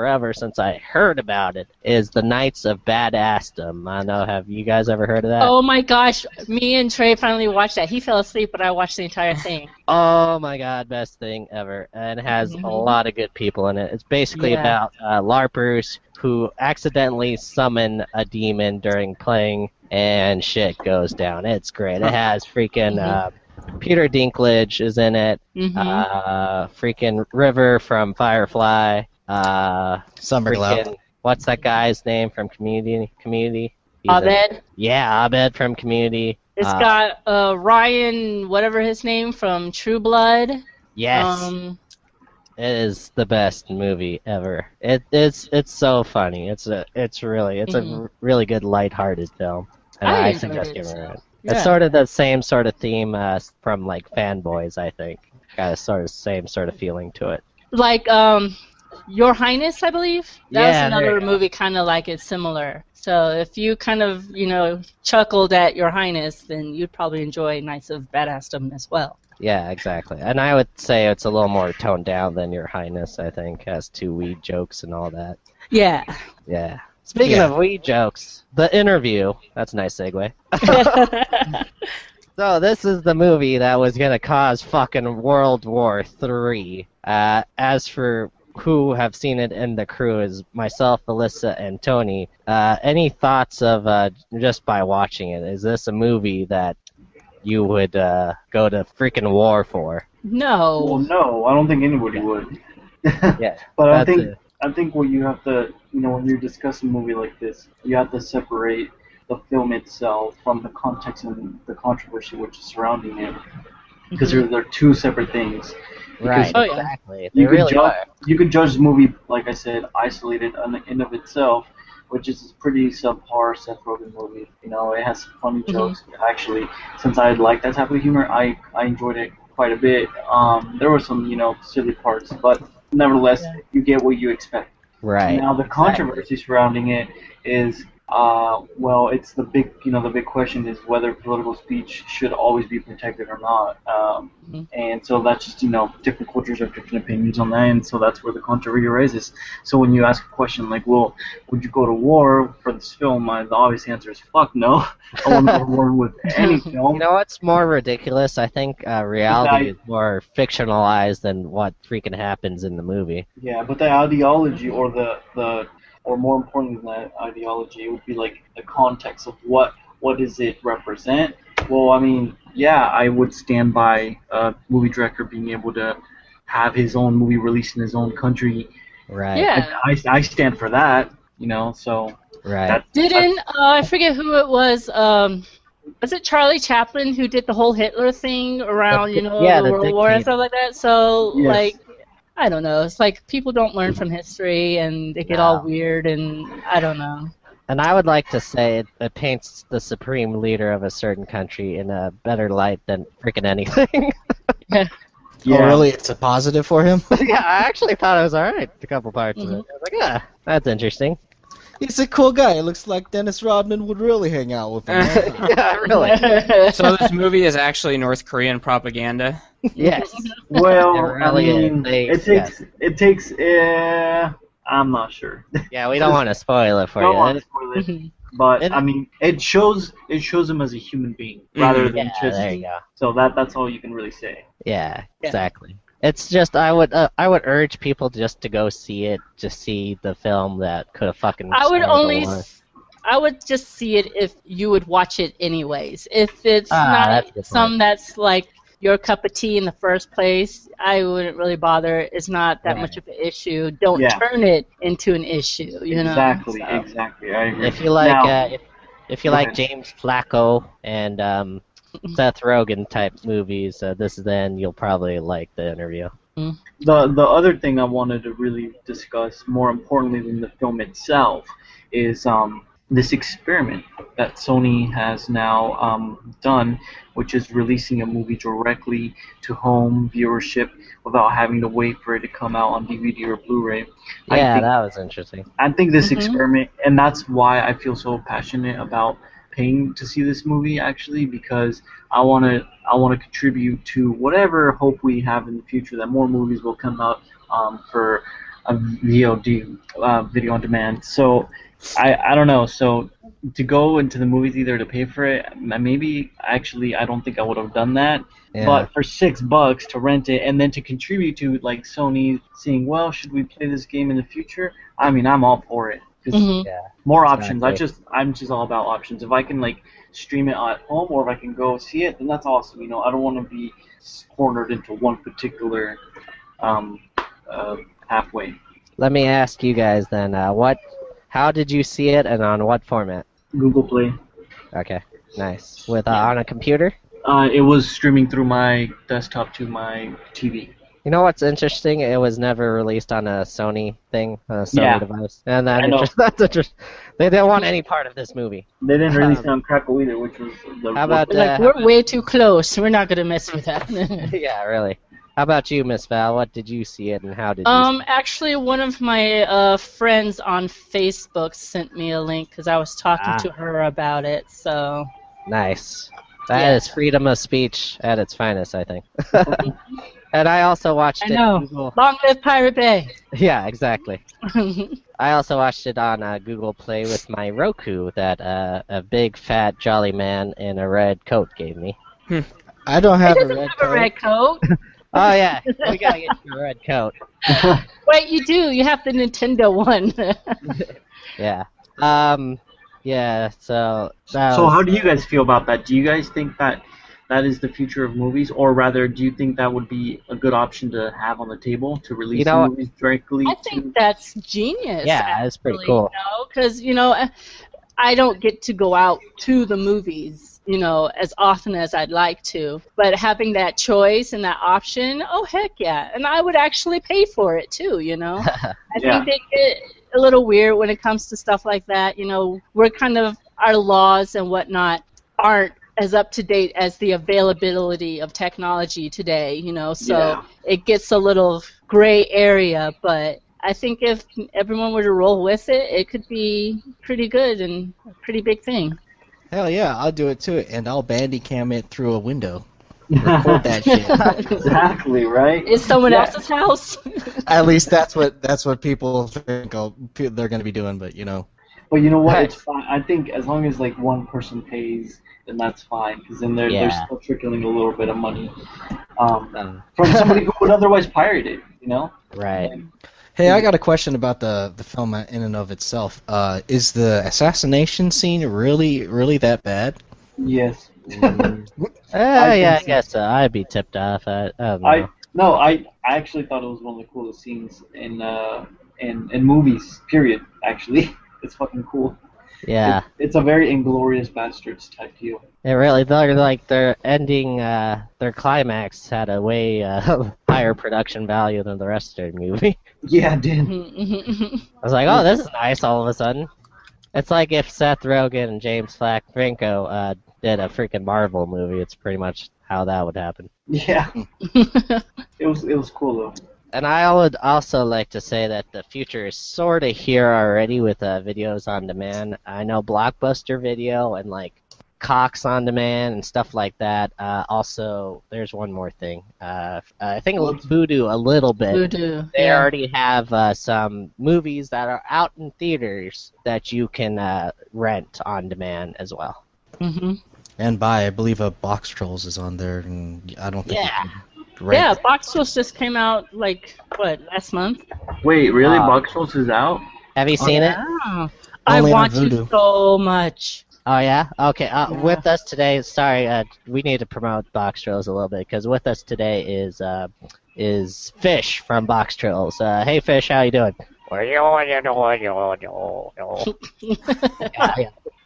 I heard about it is The Knights of Badassdom. I don't know, have you guys ever heard of that? Oh my gosh, me and Trey finally watched that. He fell asleep, but I watched the entire thing. Oh my God, best thing ever. And it has a lot of good people in it. It's basically about LARPers who accidentally summon a demon during playing, and shit goes down. It's great. It has freaking Peter Dinklage is in it. Freaking River from Firefly. Summerglow. What's that guy's name from Community? He's in it. Abed. Yeah, Abed from Community. It's got Ryan, whatever his name, from True Blood. Yes. It is the best movie ever. It's so funny. It's a really good lighthearted film, and I enjoyed suggest it. giving it. Yeah. It's sort of the same sort of theme from like Fanboys, I think. Got a sort of same sort of feeling to it. Like Your Highness, I believe. That was Yeah, there another you go. movie kind of like it, similar. So if you kind of chuckled at Your Highness, then you'd probably enjoy Knights of Badassdom as well. Yeah, exactly. And I would say it's a little more toned down than Your Highness, I think. Has 2 weed jokes and all that. Yeah. Yeah. Speaking of weed jokes, The Interview. That's a nice segue. So this is the movie that was going to cause fucking World War III. As for who have seen it in the crew is myself, Alyssa, and Tony. Any thoughts of just by watching it? Is this a movie that you would go to freaking war for? No. Well, no, I don't think anybody would. Yeah. But I that's think it. I think what you have to, when you're discussing a movie like this, you have to separate the film itself from the context and the controversy which is surrounding it. because they're two separate things. Right, Oh, yeah. exactly. They really judge, are. you could judge the movie, like I said, isolated in of itself, which is a pretty subpar Seth Rogen movie. You know, it has some funny jokes. Actually, since I like that type of humor, I enjoyed it quite a bit. There were some, silly parts, but nevertheless, you get what you expect. Right. Now, the controversy surrounding it is, well, it's the big question is whether political speech should always be protected or not. And so that's just, different cultures have different opinions on that, and so that's where the controversy arises. So when you ask a question like, well, would you go to war for this film? The obvious answer is fuck no. I wouldn't go to war with any film. You know what's more ridiculous? I think reality is more fictionalized than what freaking happens in the movie. Yeah, but the ideology or or more importantly than that ideology, it would be like the context of what does it represent. Well, I mean, yeah, I would stand by a movie director being able to have his own movie released in his own country. Right. Yeah. I stand for that, so. Right. I forget who it was. Was it Charlie Chaplin who did the whole Hitler thing around, the World War and stuff like that? So, Yes. I don't know. It's like people don't learn from history and they get all weird and I don't know. And I would like to say it paints the supreme leader of a certain country in a better light than freaking anything. Oh, really? It's a positive for him? Yeah, I actually thought it was alright, a couple parts of it. I was like, yeah, that's interesting. He's a cool guy. It looks like Dennis Rodman would really hang out with him. Yeah, really. So this movie is actually North Korean propaganda? Yes. Well, It really is. it takes. I'm not sure. Yeah, we don't want to spoil it for Don't you. want to spoil it, but I mean, it shows him as a human being rather than Yeah, just. there you go. So that's all you can really say. Yeah, exactly. It's just I would urge people just to go see it, just see the film that could have fucking. I would just see it if you would watch it anyways. If it's not some that's like your cup of tea in the first place, I wouldn't really bother. It's not that much of an issue. Don't turn it into an issue. Exactly. So. Exactly. I agree. If you like, if you like James Flacco and Seth Rogen type movies, then you'll probably like the interview. The other thing I wanted to really discuss, more importantly than the film itself, is this experiment that Sony has now done, which is releasing a movie directly to home viewership without having to wait for it to come out on DVD or Blu-ray. Yeah, that was interesting. I think this experiment, and that's why I feel so passionate about paying to see this movie, actually, because I want to contribute to whatever hope we have in the future that more movies will come out for a VOD, video on demand. So I don't know. So to go into the movie theater to pay for it, maybe actually I don't think I would have done that. Yeah. But for $6 to rent it and then to contribute to like Sony saying, well, should we play this game in the future? I mean, I'm all for it. More options. I'm just all about options. If I can like stream it at home or if I can go see it, then that's awesome. I don't want to be cornered into one particular halfway. Let me ask you guys then, how did you see it and on what format? Google Play. Okay, nice. With on a computer? It was streaming through my desktop to my TV. You know what's interesting? It was never released on a Sony thing, a Sony device. And that's interesting. They didn't want any part of this movie. They didn't release it on Crackle either, which was the. How about we're way too close. We're not gonna mess with that. Yeah, really. How about you, Miss Val? What did you see it and how did you see it? Actually, one of my friends on Facebook sent me a link because I was talking to her about it. So. Nice. That is freedom of speech at its finest, I think. And I also watched it. Long live Pirate Bay. Yeah, exactly. I also watched it on Google Play with my Roku that a big fat jolly man in a red coat gave me. I don't have a red coat. Oh yeah, we gotta get you a red coat. Wait, you do? You have the Nintendo one. Yeah. Yeah. So. So how do you guys feel about that? Do you guys think that is the future of movies, or rather, do you think that would be a good option to have on the table to release movies directly? I think that's genius. Yeah, it's pretty cool. Because I don't get to go out to the movies as often as I'd like to. But having that choice and that option, oh heck yeah. And I would actually pay for it too, I think they get a little weird when it comes to stuff like that. We're kind of, our laws and whatnot aren't as up to date as the availability of technology today, so it gets a little gray area, but I think if everyone were to roll with it, it could be pretty good and a pretty big thing. Hell yeah, I'll do it too, and I'll Bandicam it through a window. Record that shit. Exactly, right? It's someone else's house. At least that's what people think they're going to be doing, but But you know what? It's fine. I think as long as one person pays, then that's fine, because then they're still trickling a little bit of money from somebody who would otherwise pirate it. Right. Hey, I got a question about the film in and of itself. Is the assassination scene really that bad? Yes. I guess so. I'd be tipped off. I don't know. I actually thought it was one of the coolest scenes in movies. Period. Actually, it's fucking cool. Yeah. It's a very Inglourious Bastards type deal. It really, their ending, their climax had a way higher production value than the rest of their movie. Yeah, it did. I was like, oh, this is nice all of a sudden. It's like if Seth Rogen and James Franco did a freaking Marvel movie. It's pretty much how that would happen. Yeah. It was cool, though. And I would also like to say that the future is sort of here already with videos on demand. I know Blockbuster Video and Cox on demand and stuff like that. Also, there's one more thing. I think Voodoo a little bit. Voodoo. They already have some movies that are out in theaters that you can rent on demand as well. Mm-hmm. And I believe Box Trolls is on there, and I don't think. Yeah. Yeah, Box Trolls just came out last month. Wait, really? Box Trolls is out? Have you seen it? I Only on want Voodoo. you so much. Oh yeah. Okay. With us today, sorry, we need to promote Box Trolls a little bit because with us today is Fish from Box Trolls. Hey Fish, how you doing? Yeah.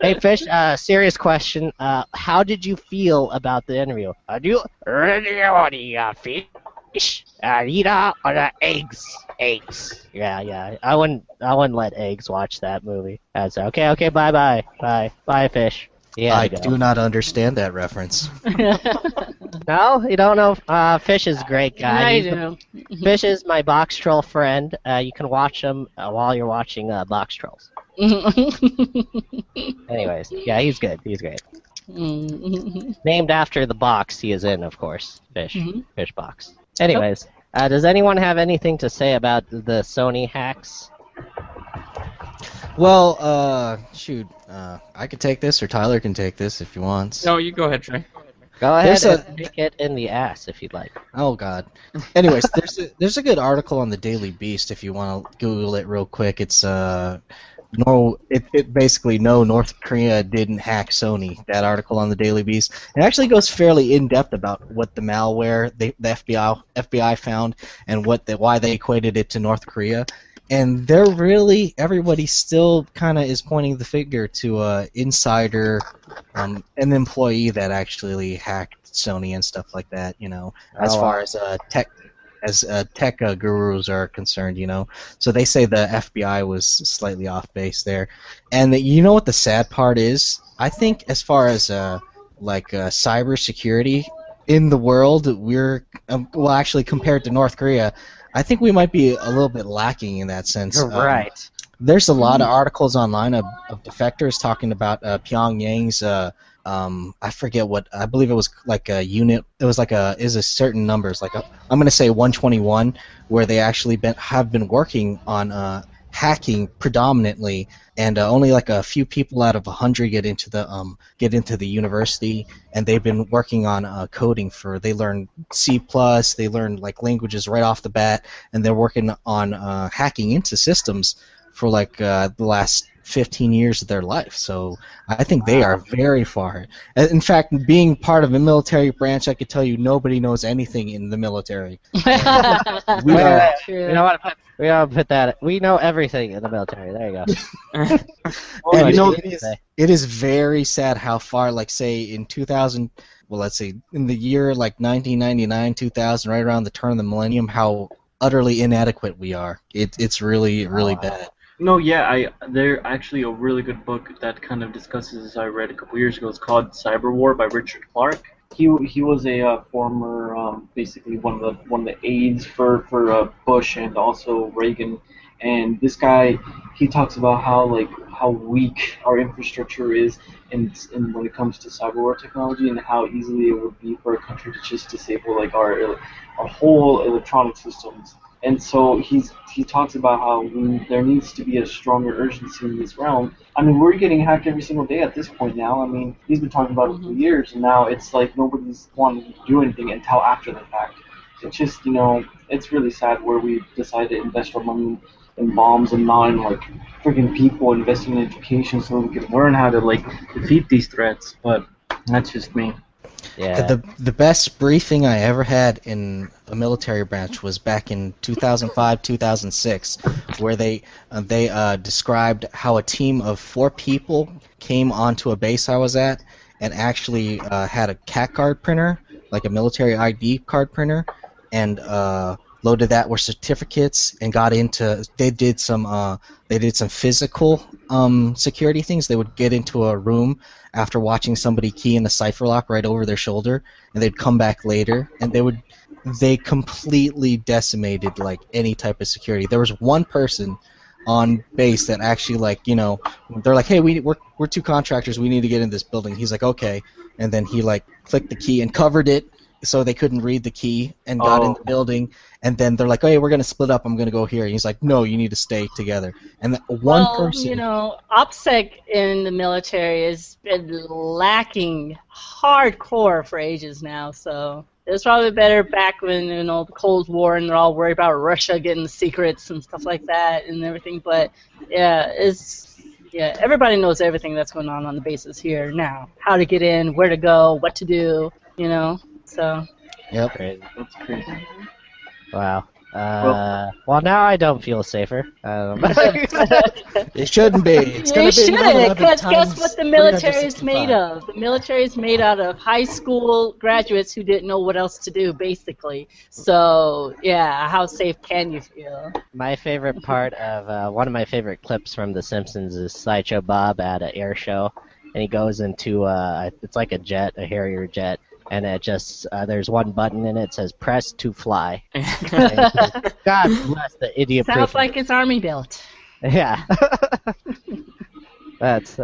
Hey Fish, serious question. How did you feel about the interview? Do you fish? Eggs. Eggs. Yeah. I wouldn't let eggs watch that movie. That's okay. Bye, Fish. Yeah. I do not understand that reference. No, you don't know. Fish is a great guy. I do. Fish is my Box Troll friend. You can watch him while you're watching Box Trolls. Anyways, yeah, he's good. He's great. Named after the box he is in, of course. Fish. Fish box. Anyways, does anyone have anything to say about the Sony hacks? Well, shoot. I could take this, or Tyler can take this if he wants. No, you go ahead, Trey. Go ahead and kick it in the ass if you'd like. Oh God. Anyways, there's a good article on the Daily Beast if you want to Google it real quick. It's it basically North Korea didn't hack Sony. That article on the Daily Beast. It actually goes fairly in depth about what the malware the FBI found and why they equated it to North Korea. And everybody still kind of is pointing the finger to an insider, an employee that actually hacked Sony and stuff like that. As far as tech gurus are concerned, So they say the FBI was slightly off base there. And you know what the sad part is? I think as far as cyber security in the world, we're actually compared to North Korea, I think we might be a little bit lacking in that sense. You're right. There's a lot of articles online of defectors talking about Pyongyang's. I forget what. I believe it was like a unit. It was a certain numbers. I'm going to say 121, where they actually have been working on hacking predominantly, and only a few people out of 100 get into the university, and they've been working on coding they learn C+, they learn languages right off the bat, and they're working on hacking into systems for like the last 15 years of their life. So I think they are very far. In fact, being part of a military branch, I could tell you nobody knows anything in the military. We are. True. We don't want to put. We don't put that. We know everything in the military. There you go. And you know, it is very sad how far, like, say, in 2000, well, let's say, in the year, like, 1999, 2000, right around the turn of the millennium, how utterly inadequate we are. It's really, really bad. No, yeah, they're actually a really good book that kind of discusses this I read a couple years ago. It's called Cyber War by Richard Clarke. He was a former, basically one of the aides for Bush and also Reagan, and this guy, he talks about how weak our infrastructure is in when it comes to cyber war technology, and how easily it would be for a country to just disable like our whole electronic systems. And so he talks about how there needs to be a stronger urgency in this realm. I mean, we're getting hacked every single day at this point now. I mean, he's been talking about it for years, and now it's like nobody's wanting to do anything until after the fact. It's just, it's really sad where we decide to invest our money in bombs and not in, like, freaking people, investing in education so we can learn how to, like, defeat these threats. But that's just me. Yeah. The best briefing I ever had in a military branch was back in 2005, 2006, where they described how a team of 4 people came onto a base I was at and actually had a CAT card printer, like a military ID card printer, and loaded that with certificates and got into. They did some physical security things. They would get into a room after watching somebody key in a cipher lock right over their shoulder, and they'd come back later, and they completely decimated like any type of security. There was one person on base that actually, like, they're like, hey, we're 2 contractors, we need to get in this building. He's like, okay, and then he like clicked the key and covered it so they couldn't read the key and got in the building. And then they're like, hey, we're going to split up. I'm going to go here. And he's like, no, you need to stay together. And one person... OPSEC in the military has been lacking hardcore for ages now. So it was probably better back when, the Cold War and they're all worried about Russia getting the secrets and stuff like that and everything. But, everybody knows everything that's going on the bases here now. How to get in, where to go, what to do, So... Yep. Crazy. That's crazy. Wow. Well, now I don't feel safer. It shouldn't be. It's You gonna be should, because guess what the military is 365. made of? The military is made out of high school graduates who didn't know what else to do, basically. So, yeah, how safe can you feel? My favorite part of one of my favorite clips from The Simpsons is Sideshow Bob at an air show, and he goes into it's like a jet, a Harrier jet. And it just, there's one button in it, it says press to fly. And it says, God bless the idiot. Sounds like it's Army built. Yeah. That's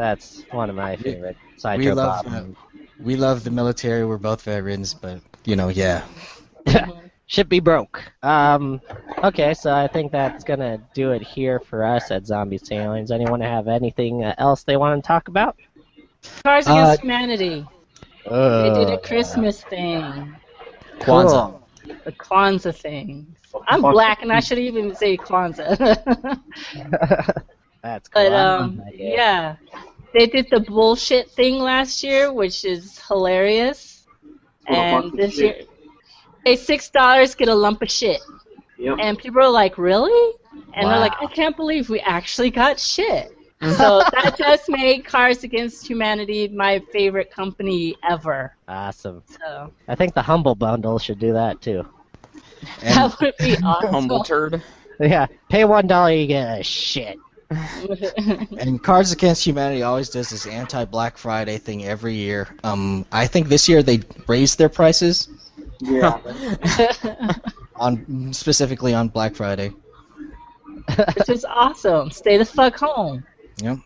one of my favorite Sideshow Bob. We love the military. We're both veterans, but, yeah. Should be broke. Okay, so I think that's going to do it here for us at Zombies to Aliens. Anyone have anything else they want to talk about? Cards Against Humanity. They did a Christmas thing. Kwanzaa. A Kwanzaa thing. I'm black and I should even say Kwanzaa. That's cool. But, yeah. They did the bullshit thing last year, which is hilarious. And this year, pay $6, get a lump of shit. Yep. And people are like, really? And Wow. they're like, I can't believe we actually got shit. So that just made Cards Against Humanity my favorite company ever. Awesome. So I think the Humble Bundle should do that too. that would be awesome. Humble turd. Yeah, pay $1, you get a shit. And Cards Against Humanity always does this anti-Black Friday thing every year. I think this year they raised their prices. Yeah. Specifically on Black Friday. Which is awesome. Stay the fuck home. Yep.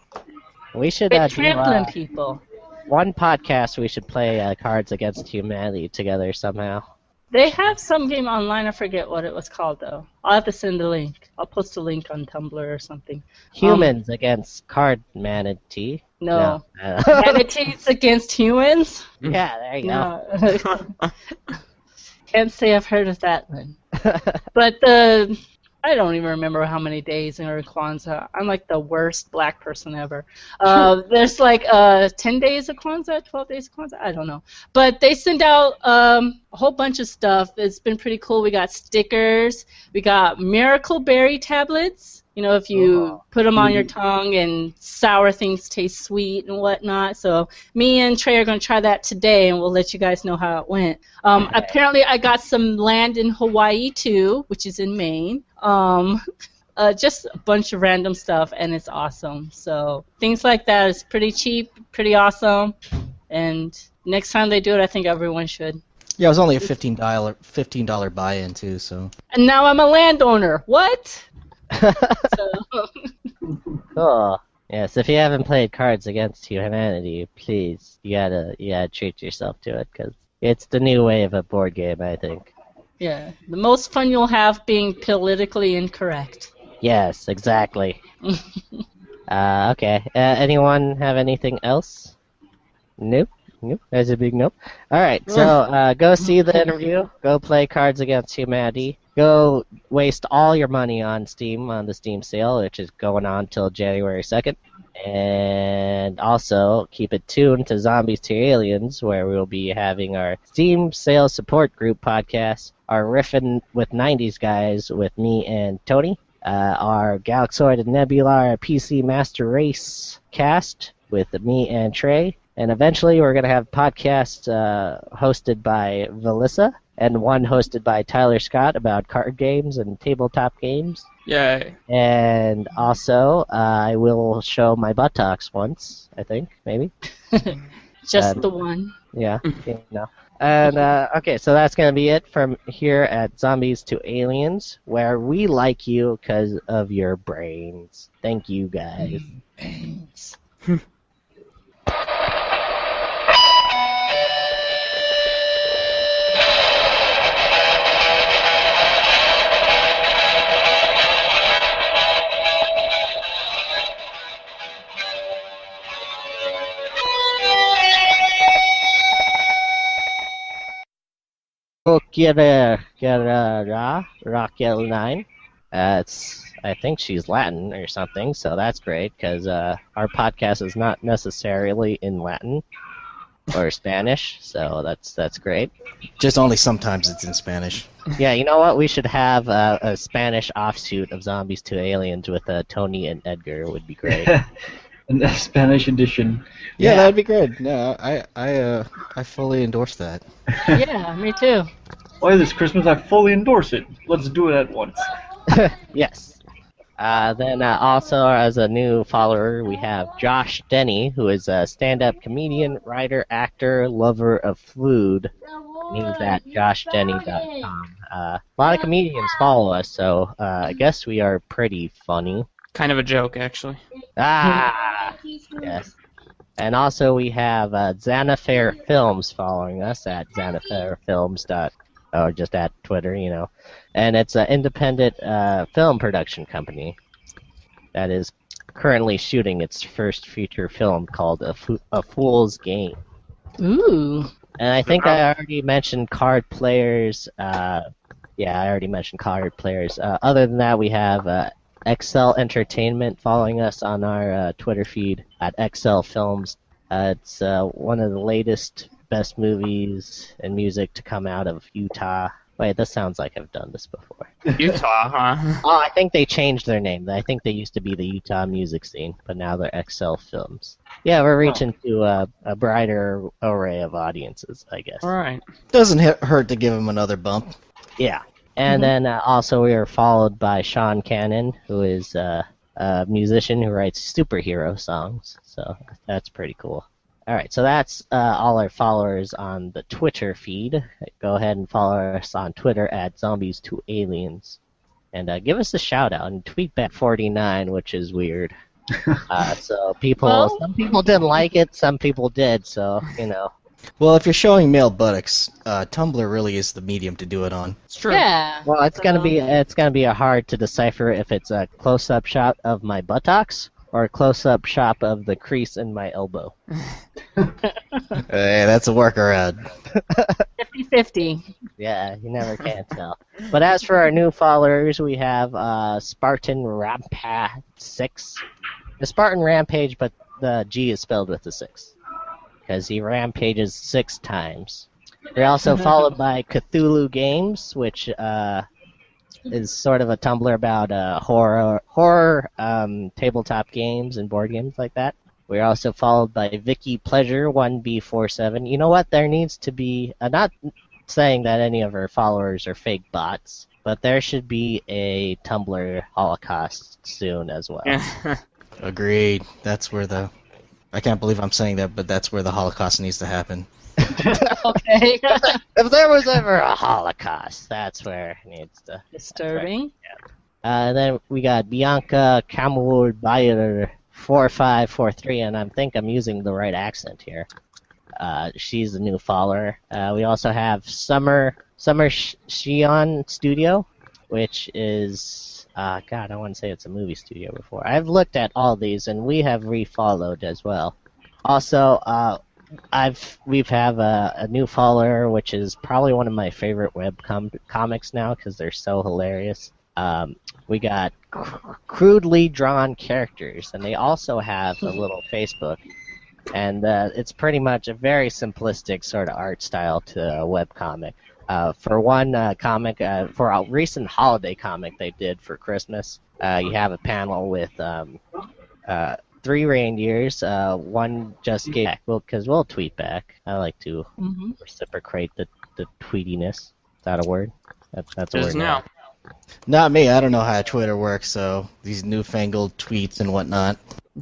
We should Quit do trampling people. one podcast. We should play Cards Against Humanity together somehow. They have some game online. I forget what it was called though. I'll have to send the link. I'll post a link on Tumblr or something. Humans against Card Manatee. No. No. Manatees against humans? Yeah, there you go. No. Can't say I've heard of that one. But the I don't even remember how many days in Kwanzaa. I'm like the worst black person ever. There's like 10 days of Kwanzaa, 12 days of Kwanzaa, I don't know. But they send out a whole bunch of stuff. It's been pretty cool. We got stickers. We got miracle berry tablets. You know, if you put them on your tongue and sour things taste sweet and whatnot. So me and Trey are going to try that today, and we'll let you guys know how it went. Apparently, I got some land in Hawaii, too, which is in Maine. Just a bunch of random stuff, and it's awesome. So things like that is pretty cheap, pretty awesome. And next time they do it, I think everyone should. Yeah, it was only a $15 buy-in, too, so... And now I'm a landowner. What? Cool. Yes, if you haven't played Cards Against Humanity, please, you gotta treat yourself to it, because it's the new wave of board game, I think. Yeah, the most fun you'll have being politically incorrect. Yes, exactly. Okay. Anyone have anything else? Nope. Nope. There's a big nope. All right. So go see the interview. Go play Cards Against Humanity. Go waste all your money on Steam on the Steam sale, which is going on till January 2nd. And also keep it tuned to Zombies to Aliens, where we'll be having our Steam sales support group podcast, our Riffin' with 90s guys with me and Tony, our Galaxoid and Nebula PC Master Race cast with me and Trey, and eventually we're going to have podcasts hosted by Velissa and one hosted by Tyler Scott about card games and tabletop games. Yay. And also, I will show my buttocks once, I think, maybe. Just the one. Yeah, you know. And, okay, so that's going to be it from here at Zombies to Aliens, where we like you because of your brains. Thank you, guys. Brains. Raquel 9. I think she's Latin or something, so that's great because our podcast is not necessarily in Latin or Spanish, so that's great. Just only sometimes it's in Spanish. Yeah, you know what? We should have a Spanish offshoot of Zombies to Aliens with Tony and Edgar. Would be great. The Spanish edition. Yeah, that'd be good. No, I fully endorse that. Yeah, me too. Why this Christmas I fully endorse it. Let's do it at once. Yes. Then also as a new follower, we have Josh Denny, who is a stand-up comedian, writer, actor, lover of food. He's at joshdenny.com. A lot of comedians follow us, so I guess we are pretty funny. Kind of a joke, actually. Ah, yes. And also we have Xanafair Films following us at xanafairfilms. Or just at Twitter, you know. And it's an independent film production company that is currently shooting its first feature film called A Fool's Game. Ooh. And I think I already mentioned Card Players. I already mentioned Card Players. Other than that, we have XL Entertainment following us on our Twitter feed at XL Films. It's one of the latest best movies and music to come out of Utah. Wait, this sounds like I've done this before. Utah, huh? Oh, I think they changed their name. I think they used to be the Utah Music Scene, but now they're XL Films. Yeah, we're reaching to a brighter array of audiences, I guess. All right. Doesn't hurt to give him another bump. Yeah. And then also we are followed by Sean Cannon, who is a musician who writes superhero songs. So that's pretty cool. All right, so that's all our followers on the Twitter feed. Go ahead and follow us on Twitter at Zombies2Aliens. And give us a shout-out and tweet back 49, which is weird. So some people didn't like it, some people did, so, you know. Well, if you're showing male buttocks, Tumblr really is the medium to do it on. It's true. Yeah. Well, it's gonna be hard to decipher if it's a close-up shot of my buttocks or close-up shot of the crease in my elbow. Hey, that's a workaround. 50-50. Yeah, you never can tell. But as for our new followers, we have Spartan Rampage 6. The Spartan Rampage, but the G is spelled with a 6. Because he rampages 6 times. We're also followed by Cthulhu Games, which is sort of a Tumblr about horror tabletop games and board games like that. We're also followed by Vicky Pleasure 1B47. You know what? There needs to be not saying that any of our followers are fake bots, but there should be a Tumblr Holocaust soon as well. Agreed. That's where the... I can't believe I'm saying that, but that's where the Holocaust needs to happen. Okay. If there was ever a Holocaust, that's where it needs to. Disturbing. Then we got Bianca Kamul Bayer 4543, and I think I'm using the right accent here. She's a new follower. We also have Summer Shion Studio, which is God, I want to say it's a movie studio before. I've looked at all these, and we have refollowed as well. Also, we have a new follower, which is probably one of my favorite web comics now because they're so hilarious. We got crudely drawn characters, and they also have a little Facebook. And it's pretty much a very simplistic sort of art style to a web comic. For one comic, for a recent holiday comic they did for Christmas, you have a panel with 3 reindeers. One just gave back, because we'll tweet back. I like to reciprocate the tweetiness. Is that a word? That's a word now. Not me. I don't know how Twitter works, so these newfangled tweets and whatnot.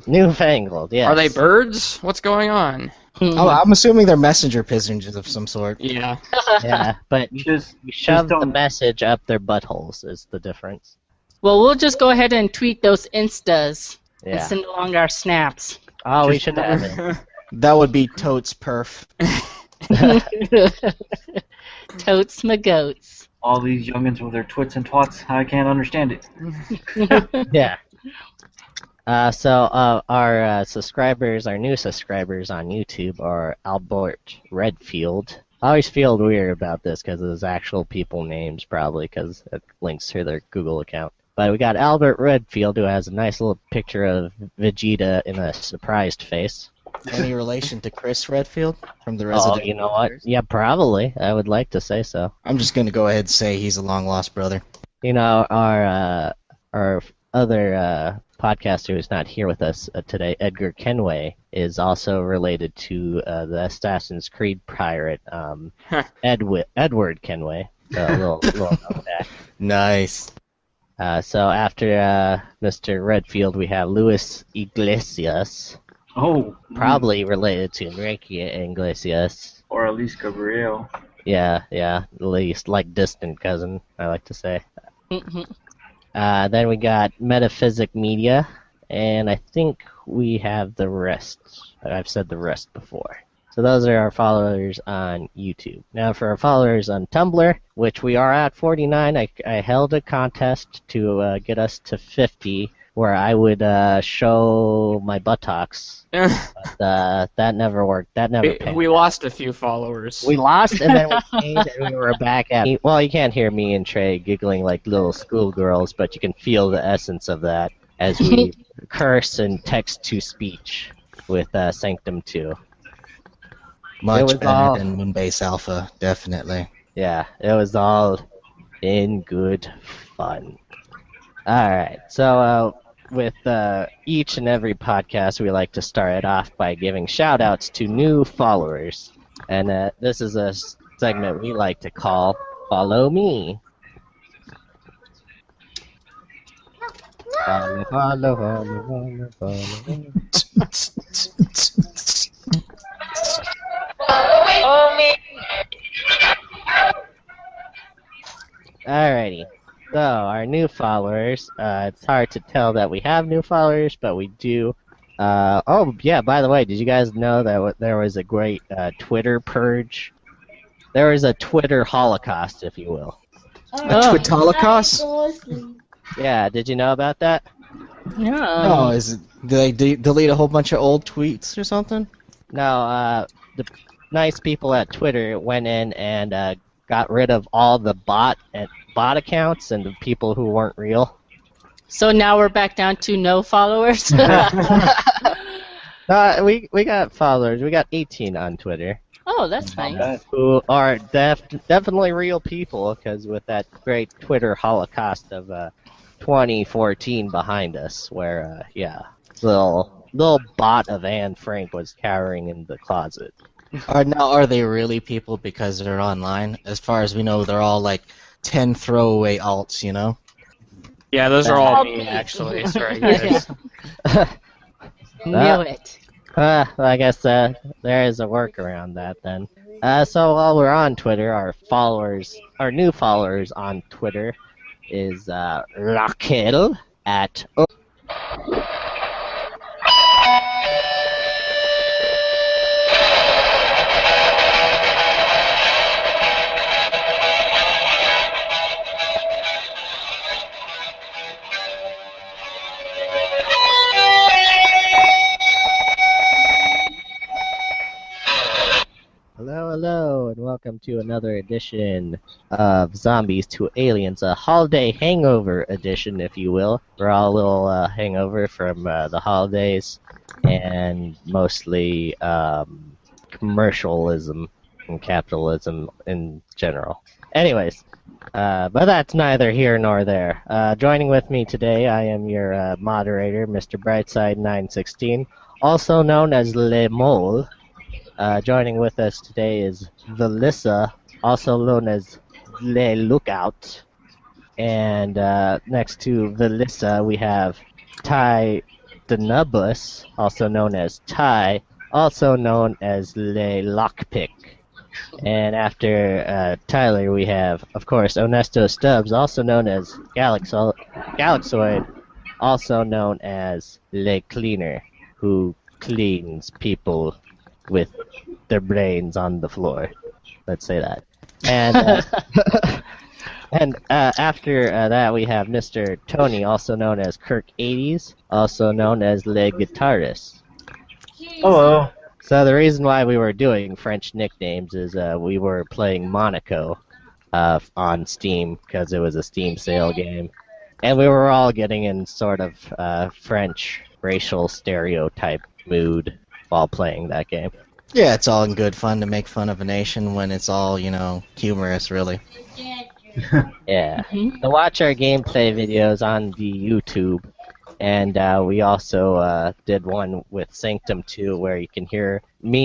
Newfangled, yes. Are they birds? What's going on? Oh, I'm assuming they're messenger pigeons of some sort. Yeah. Yeah, but you shove the message up their buttholes is the difference. Well, we'll just go ahead and tweet those Instas and Yeah. send along our snaps. Oh, we should have it. That would be totes perf. Totes my goats. All these youngins with their twits and twats, I can't understand it. Yeah. So our subscribers, our new subscribers on YouTube are Albert Redfield. I always feel weird about this because it's actual people names, probably because it links to their Google account. But we got Albert Redfield, who has a nice little picture of Vegeta in a surprised face. Any relation to Chris Redfield from the Resident Oh, you know what? Yeah, probably. I would like to say so. I'm just going to go ahead and say he's a long-lost brother. You know, our other podcaster who's not here with us today, Edgar Kenway, is also related to the Assassin's Creed pirate, Edward Kenway. So a little knockback. Nice. So after Mr. Redfield, we have Luis Iglesias, Oh. probably related to Enrique Iglesias. Or at least Gabriel. Yeah, at least, like distant cousin, I like to say. Then we got Metaphysic Media, and I think we have the rest. I've said the rest before. So those are our followers on YouTube. Now for our followers on Tumblr, which we are at 49, I held a contest to get us to 50, where I would show my buttocks. But that never worked. That never paid. We lost a few followers. We lost, and then we paid, and we were back at... Well, you can't hear me and Trey giggling like little schoolgirls, but you can feel the essence of that as we curse and text-to-speech with Sanctum 2. Much better than Moonbase Alpha, definitely. Yeah, it was all in good fun. Alright, so with each and every podcast, we like to start it off by giving shout-outs to new followers. And this is a segment we like to call Follow Me. Follow. Alrighty. So, our new followers, it's hard to tell that we have new followers, but we do. Oh, yeah, by the way, did you guys know that there was a great Twitter purge? There was a Twitter holocaust, if you will. A Twit Holocaust? Yeah, did you know about that? No, Yeah. is it, did they delete a whole bunch of old tweets or something? No, the nice people at Twitter went in and got rid of all the bot accounts and the people who weren't real. So now we're back down to no followers. We got followers. We got 18 on Twitter Oh, that's Not nice. bad. who are definitely real people, because with that great Twitter holocaust of 2014 behind us, where little bot of Anne Frank was cowering in the closet. Are they really people because they're online? As far as we know, they're all like 10 throwaway alts, you know? Yeah, those are all All me, me. actually. Sorry, guys. Knew it. I guess there is a workaround that then. So while we're on Twitter, our new followers on Twitter is Raquel at Hello, and welcome to another edition of Zombies to Aliens, a holiday hangover edition, if you will. We're all a little hangover from the holidays and mostly commercialism and capitalism in general. Anyways, but that's neither here nor there. Joining with me today, I am your moderator, Mr. Brightside916, also known as Le Mole. Joining with us today is Velissa, also known as Le Lookout. And next to Velissa, we have Ty Denubus, also known as Ty, also known as Le Lockpick. And after Tyler, we have, of course, Onesto Stubbs, also known as Galaxoid, also known as Le Cleaner, who cleans people with their brains on the floor. Let's say that. And after that, we have Mr. Tony, also known as Kirk80s, also known as Le Guitarist. Hello. So the reason why we were doing French nicknames is we were playing Monaco on Steam, because it was a Steam sale game. And we were all getting in sort of French racial stereotype mood while playing that game. Yeah, it's all in good fun to make fun of a nation when it's all, humorous, really. Yeah. Mhm. So watch our gameplay videos on the YouTube. And we also did one with Sanctum 2 where you can hear me